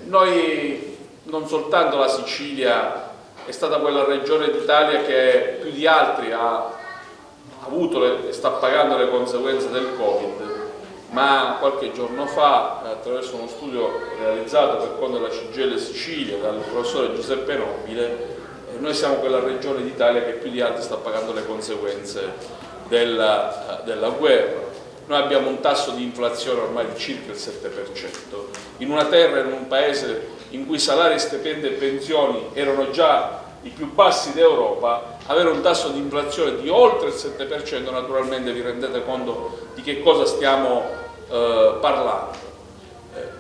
noi non soltanto la Sicilia è stata quella regione d'Italia che più di altri ha avuto e sta pagando le conseguenze del Covid, ma qualche giorno fa, attraverso uno studio realizzato per conto della CGIL Sicilia dal professore Giuseppe Nobile, noi siamo quella regione d'Italia che più di altri sta pagando le conseguenze della guerra. Noi abbiamo un tasso di inflazione ormai di circa il 7%, in una terra, in un paese in cui salari, stipendi e pensioni erano già i più bassi d'Europa, avere un tasso di inflazione di oltre il 7%, naturalmente vi rendete conto di che cosa stiamo parlando.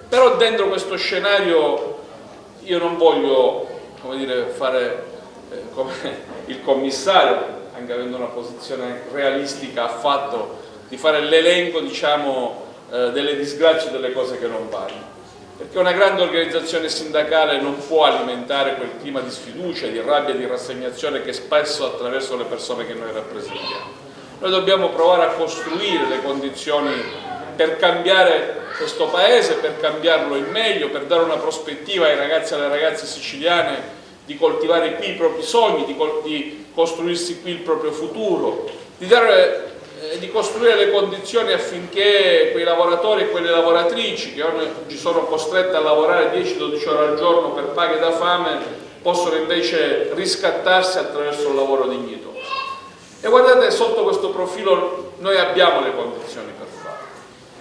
Però dentro questo scenario io non voglio, come dire, fare come il commissario, anche avendo una posizione realistica, ha fatto, di fare l'elenco, diciamo, delle disgrazie e delle cose che non vanno, perché una grande organizzazione sindacale non può alimentare quel clima di sfiducia, di rabbia, di rassegnazione che spesso attraverso le persone che noi rappresentiamo. Noi dobbiamo provare a costruire le condizioni per cambiare questo paese, per cambiarlo in meglio, per dare una prospettiva ai ragazzi e alle ragazze siciliane di coltivare qui i propri sogni, di costruirsi qui il proprio futuro, di costruire le condizioni affinché quei lavoratori e quelle lavoratrici che oggi sono costrette a lavorare 10-12 ore al giorno per paghe da fame possono invece riscattarsi attraverso un lavoro dignitoso. E guardate, sotto questo profilo noi abbiamo le condizioni per farlo.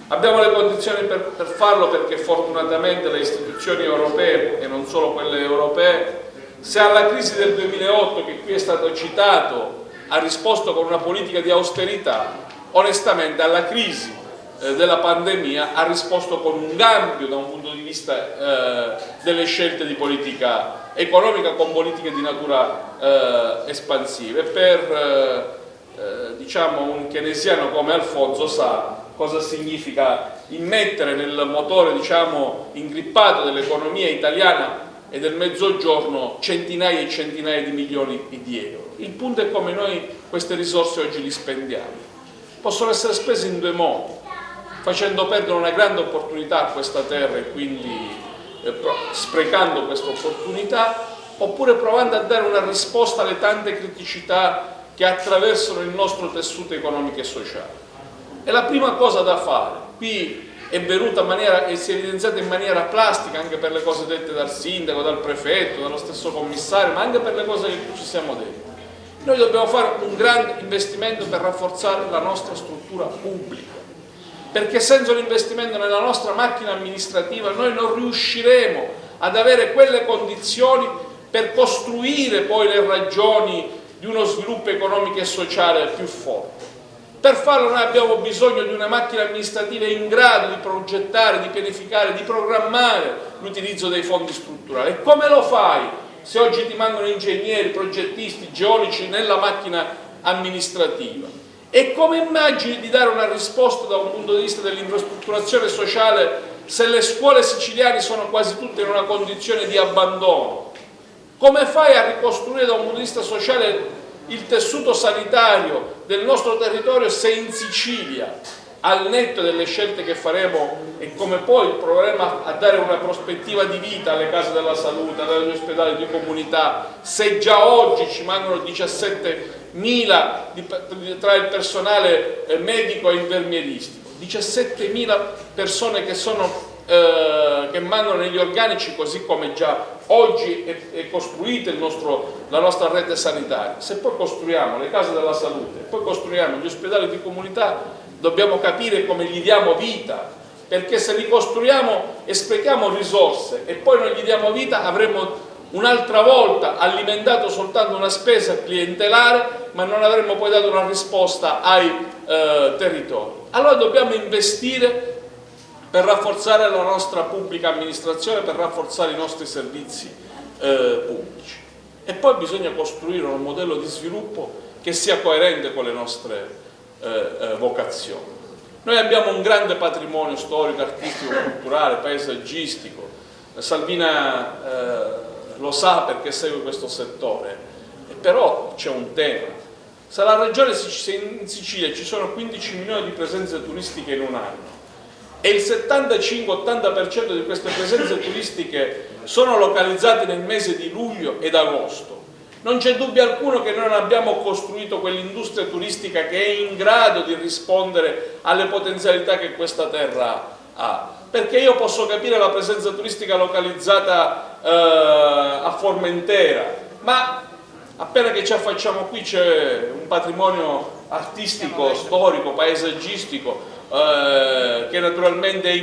Abbiamo le condizioni per farlo perché fortunatamente le istituzioni europee, e non solo quelle europee, se alla crisi del 2008, che qui è stato citato, ha risposto con una politica di austerità, onestamente alla crisi della pandemia ha risposto con un cambio da un punto di vista delle scelte di politica economica, con politiche di natura espansiva. E per diciamo un keynesiano come Alfonso sa cosa significa immettere nel motore, diciamo, ingrippato dell'economia italiana e del Mezzogiorno centinaia e centinaia di milioni di euro. Il punto è come noi queste risorse oggi li spendiamo. Possono essere spese in due modi: facendo perdere una grande opportunità a questa terra e quindi sprecando questa opportunità, oppure provando a dare una risposta alle tante criticità che attraversano il nostro tessuto economico e sociale. E la prima cosa da fare, qui è venuta e si è evidenziata in maniera plastica anche per le cose dette dal sindaco, dal prefetto, dallo stesso commissario, ma anche per le cose che ci siamo detti. Noi dobbiamo fare un grande investimento per rafforzare la nostra struttura pubblica, perché senza un investimento nella nostra macchina amministrativa noi non riusciremo ad avere quelle condizioni per costruire poi le ragioni di uno sviluppo economico e sociale più forte. Per farlo noi abbiamo bisogno di una macchina amministrativa in grado di progettare, di pianificare, di programmare l'utilizzo dei fondi strutturali. E come lo fai se oggi ti mancano ingegneri, progettisti, geologi nella macchina amministrativa? E come immagini di dare una risposta da un punto di vista dell'infrastrutturazione sociale se le scuole siciliane sono quasi tutte in una condizione di abbandono? Come fai a ricostruire da un punto di vista sociale il tessuto sanitario del nostro territorio se in Sicilia, al netto delle scelte che faremo e come poi proveremo a dare una prospettiva di vita alle case della salute, agli ospedali di comunità, se già oggi ci mancano 17.000 tra il personale medico e infermieristico, 17.000 persone che mancano negli organici, così come già oggi è costruita la nostra rete sanitaria. Se poi costruiamo le case della salute, poi costruiamo gli ospedali di comunità, dobbiamo capire come gli diamo vita, perché se li costruiamo e sprechiamo risorse e poi non gli diamo vita, avremo un'altra volta alimentato soltanto una spesa clientelare, ma non avremo poi dato una risposta ai territori. Allora dobbiamo investire per rafforzare la nostra pubblica amministrazione, per rafforzare i nostri servizi pubblici. E poi bisogna costruire un modello di sviluppo che sia coerente con le nostre vocazioni. Noi abbiamo un grande patrimonio storico, artistico, culturale, paesaggistico. Salvina lo sa perché segue questo settore, però c'è un tema. Se in Sicilia ci sono 15 milioni di presenze turistiche in un anno, e il 75-80% di queste presenze turistiche sono localizzate nel mese di luglio ed agosto, non c'è dubbio alcuno che noi non abbiamo costruito quell'industria turistica che è in grado di rispondere alle potenzialità che questa terra ha. Perché io posso capire la presenza turistica localizzata a Formentera, ma appena che ci affacciamo qui c'è un patrimonio artistico, storico, paesaggistico che naturalmente è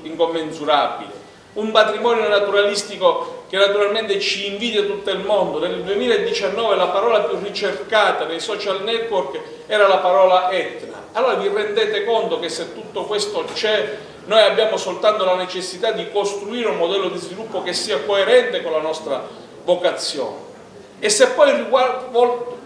incommensurabile, un patrimonio naturalistico che naturalmente ci invidia tutto il mondo. Nel 2019 la parola più ricercata nei social network era la parola Etna. Allora vi rendete conto che se tutto questo c'è, noi abbiamo soltanto la necessità di costruire un modello di sviluppo che sia coerente con la nostra vocazione. E se poi uno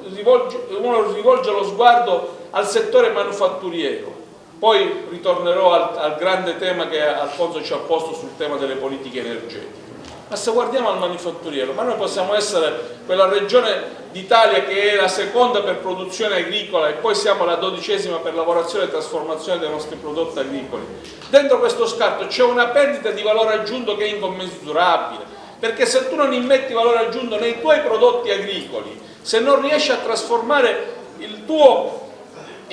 rivolge lo sguardo al settore manufatturiero, poi ritornerò al grande tema che Alfonso ci ha posto sul tema delle politiche energetiche. Ma se guardiamo al manifatturiero, ma noi possiamo essere quella regione d'Italia che è la seconda per produzione agricola e poi siamo la 12ª per lavorazione e trasformazione dei nostri prodotti agricoli. Dentro questo scatto c'è una perdita di valore aggiunto che è incommensurabile, perché se tu non immetti valore aggiunto nei tuoi prodotti agricoli, se non riesci a trasformare il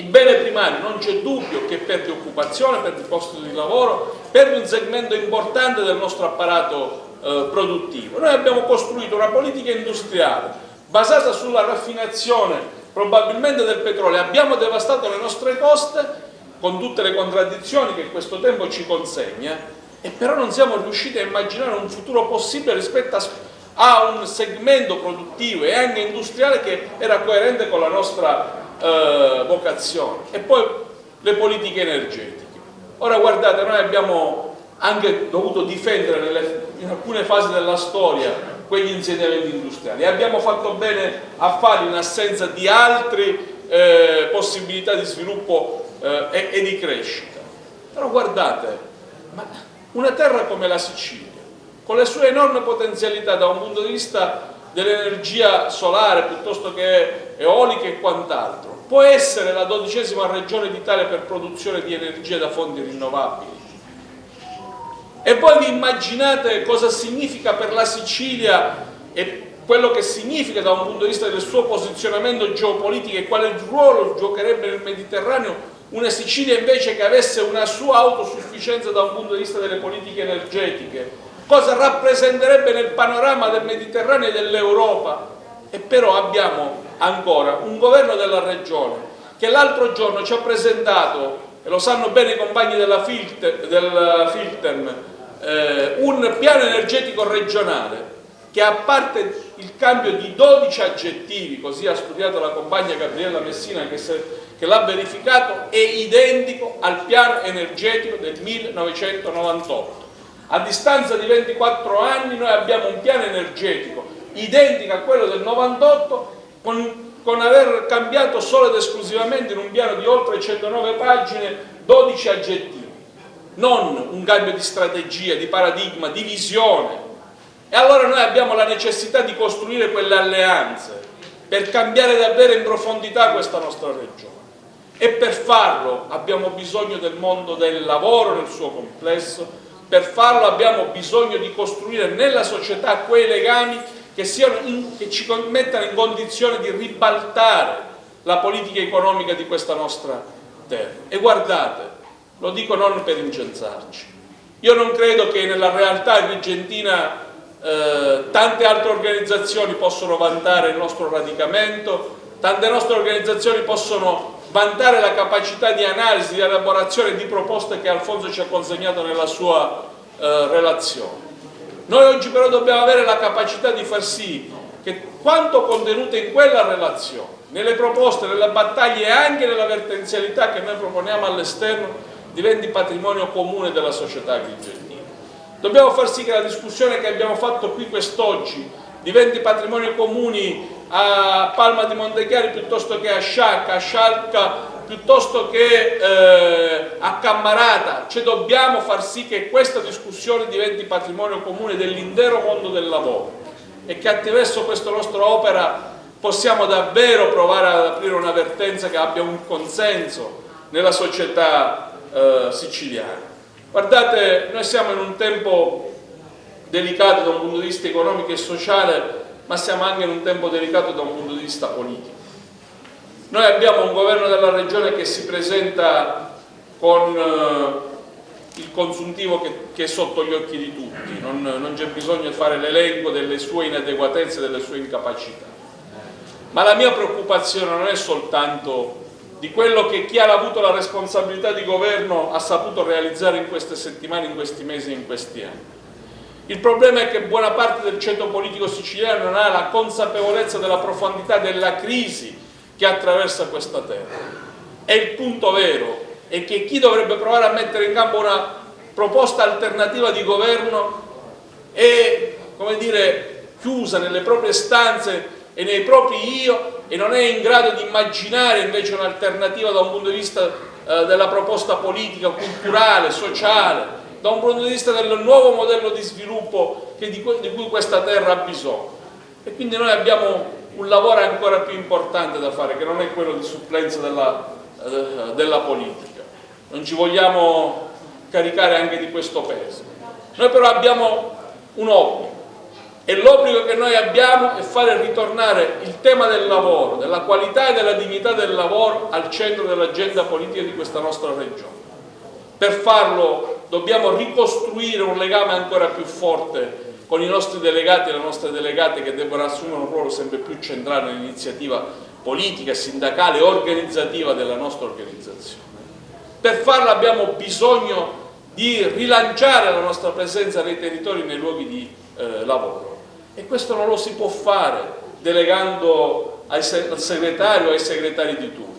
bene primario, non c'è dubbio che perdi occupazione, perdi posto di lavoro, perdi un segmento importante del nostro apparato produttivo. Noi abbiamo costruito una politica industriale basata sulla raffinazione probabilmente del petrolio, abbiamo devastato le nostre coste con tutte le contraddizioni che questo tempo ci consegna, e però non siamo riusciti a immaginare un futuro possibile rispetto a un segmento produttivo e anche industriale che era coerente con la nostra vocazione. E poi le politiche energetiche. Ora guardate, noi abbiamo anche dovuto difendere in alcune fasi della storia quegli insediamenti industriali e abbiamo fatto bene a farlo in assenza di altri possibilità di sviluppo e di crescita. Però guardate, ma una terra come la Sicilia, con le sue enormi potenzialità da un punto di vista dell'energia solare piuttosto che eolica e quant'altro, può essere la 12ª regione d'Italia per produzione di energia da fonti rinnovabili. E voi vi immaginate cosa significa per la Sicilia e quello che significa da un punto di vista del suo posizionamento geopolitico e quale ruolo giocherebbe nel Mediterraneo una Sicilia invece che avesse una sua autosufficienza da un punto di vista delle politiche energetiche? Cosa rappresenterebbe nel panorama del Mediterraneo e dell'Europa? E però abbiamo ancora un governo della regione che l'altro giorno ci ha presentato, e lo sanno bene i compagni della Filterm, un piano energetico regionale che, a parte il cambio di 12 aggettivi, così ha studiato la compagna Gabriella Messina che l'ha verificato, è identico al piano energetico del 1998. A distanza di 24 anni noi abbiamo un piano energetico identico a quello del 98, con aver cambiato solo ed esclusivamente in un piano di oltre 109 pagine 12 aggettivi, non un cambio di strategia, di paradigma, di visione. E allora noi abbiamo la necessità di costruire quelle alleanze per cambiare davvero in profondità questa nostra regione. E per farlo abbiamo bisogno del mondo del lavoro nel suo complesso. Per farlo abbiamo bisogno di costruire nella società quei legami che ci mettano in condizione di ribaltare la politica economica di questa nostra terra. E guardate, lo dico non per incensarci, io non credo che nella realtà agrigentina tante altre organizzazioni possono vantare il nostro radicamento, tante nostre organizzazioni possono vantare la capacità di analisi, di elaborazione e di proposte che Alfonso ci ha consegnato nella sua relazione. Noi oggi però dobbiamo avere la capacità di far sì che quanto contenuto in quella relazione, nelle proposte, nelle battaglie e anche nella vertenzialità che noi proponiamo all'esterno, diventi patrimonio comune della società agrigentina. Dobbiamo far sì che la discussione che abbiamo fatto qui quest'oggi diventi patrimonio comune a Palma di Montechiari piuttosto che a Sciacca, a Scialca piuttosto che a Cammarata. Cioè dobbiamo far sì che questa discussione diventi patrimonio comune dell'intero mondo del lavoro e che attraverso questa nostra opera possiamo davvero provare ad aprire una vertenza che abbia un consenso nella società siciliana. Guardate, noi siamo in un tempo delicato da un punto di vista economico e sociale, ma siamo anche in un tempo delicato da un punto di vista politico. Noi abbiamo un governo della regione che si presenta con il consuntivo che è sotto gli occhi di tutti, non c'è bisogno di fare l'elenco delle sue inadeguatezze e delle sue incapacità. Ma la mia preoccupazione non è soltanto di quello che chi ha avuto la responsabilità di governo ha saputo realizzare in queste settimane, in questi mesi e in questi anni. Il problema è che buona parte del ceto politico siciliano non ha la consapevolezza della profondità della crisi che attraversa questa terra. E il punto vero è che chi dovrebbe provare a mettere in campo una proposta alternativa di governo è, come dire, chiusa nelle proprie stanze e nei propri io e non è in grado di immaginare invece un'alternativa da un punto di vista della proposta politica, culturale, sociale, da un punto di vista del nuovo modello di sviluppo di cui questa terra ha bisogno. E quindi noi abbiamo un lavoro ancora più importante da fare, che non è quello di supplenza della politica. Non ci vogliamo caricare anche di questo peso. Noi però abbiamo un obbligo, e l'obbligo che noi abbiamo è fare ritornare il tema del lavoro, della qualità e della dignità del lavoro al centro dell'agenda politica di questa nostra regione. Per farlo dobbiamo ricostruire un legame ancora più forte con i nostri delegati e le nostre delegate, che devono assumere un ruolo sempre più centrale nell'iniziativa politica, sindacale e organizzativa della nostra organizzazione. Per farlo abbiamo bisogno di rilanciare la nostra presenza nei territori e nei luoghi di lavoro, e questo non lo si può fare delegando al segretario o ai segretari di turno.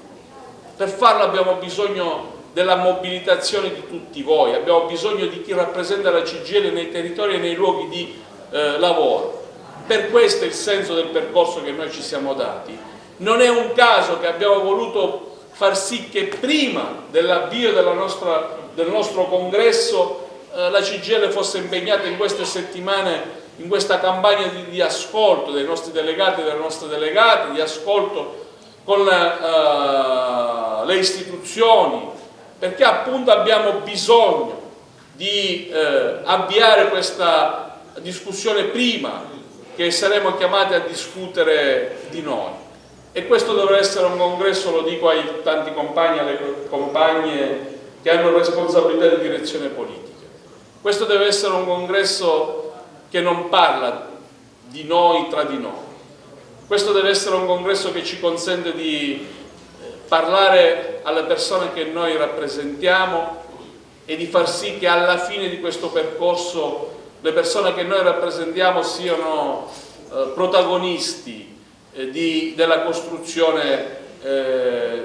Per farlo abbiamo bisogno della mobilitazione di tutti voi, abbiamo bisogno di chi rappresenta la CGIL nei territori e nei luoghi di lavoro. Per questo è il senso del percorso che noi ci siamo dati, Non è un caso che abbiamo voluto far sì che prima dell'avvio del nostro congresso la CGIL fosse impegnata in queste settimane in questa campagna di ascolto dei nostri delegati e delle nostre delegate, di ascolto con le istituzioni, perché appunto abbiamo bisogno di avviare questa discussione prima che saremo chiamati a discutere di noi. E questo dovrà essere un congresso, lo dico ai tanti compagni e alle compagne che hanno responsabilità di direzione politica. Questo deve essere un congresso che non parla di noi tra di noi. Questo deve essere un congresso che ci consente di parlare alle persone che noi rappresentiamo e di far sì che alla fine di questo percorso le persone che noi rappresentiamo siano protagonisti della costruzione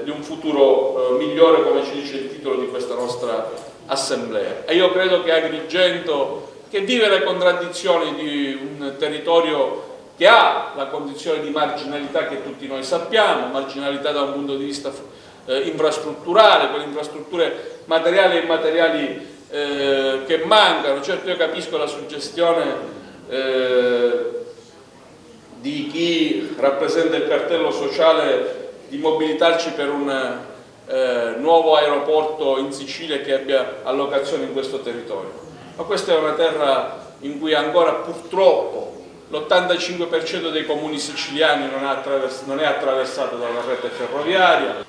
di un futuro migliore, come ci dice il titolo di questa nostra assemblea. E io credo che Agrigento, che vive le contraddizioni di un territorio che ha la condizione di marginalità che tutti noi sappiamo, marginalità da un punto di vista infrastrutturale, quelle infrastrutture materiali e immateriali che mancano. Certo, io capisco la suggestione di chi rappresenta il cartello sociale di mobilitarci per un nuovo aeroporto in Sicilia che abbia allocazione in questo territorio. Ma questa è una terra in cui ancora purtroppo l'85% dei comuni siciliani non è attraversato da una rete ferroviaria.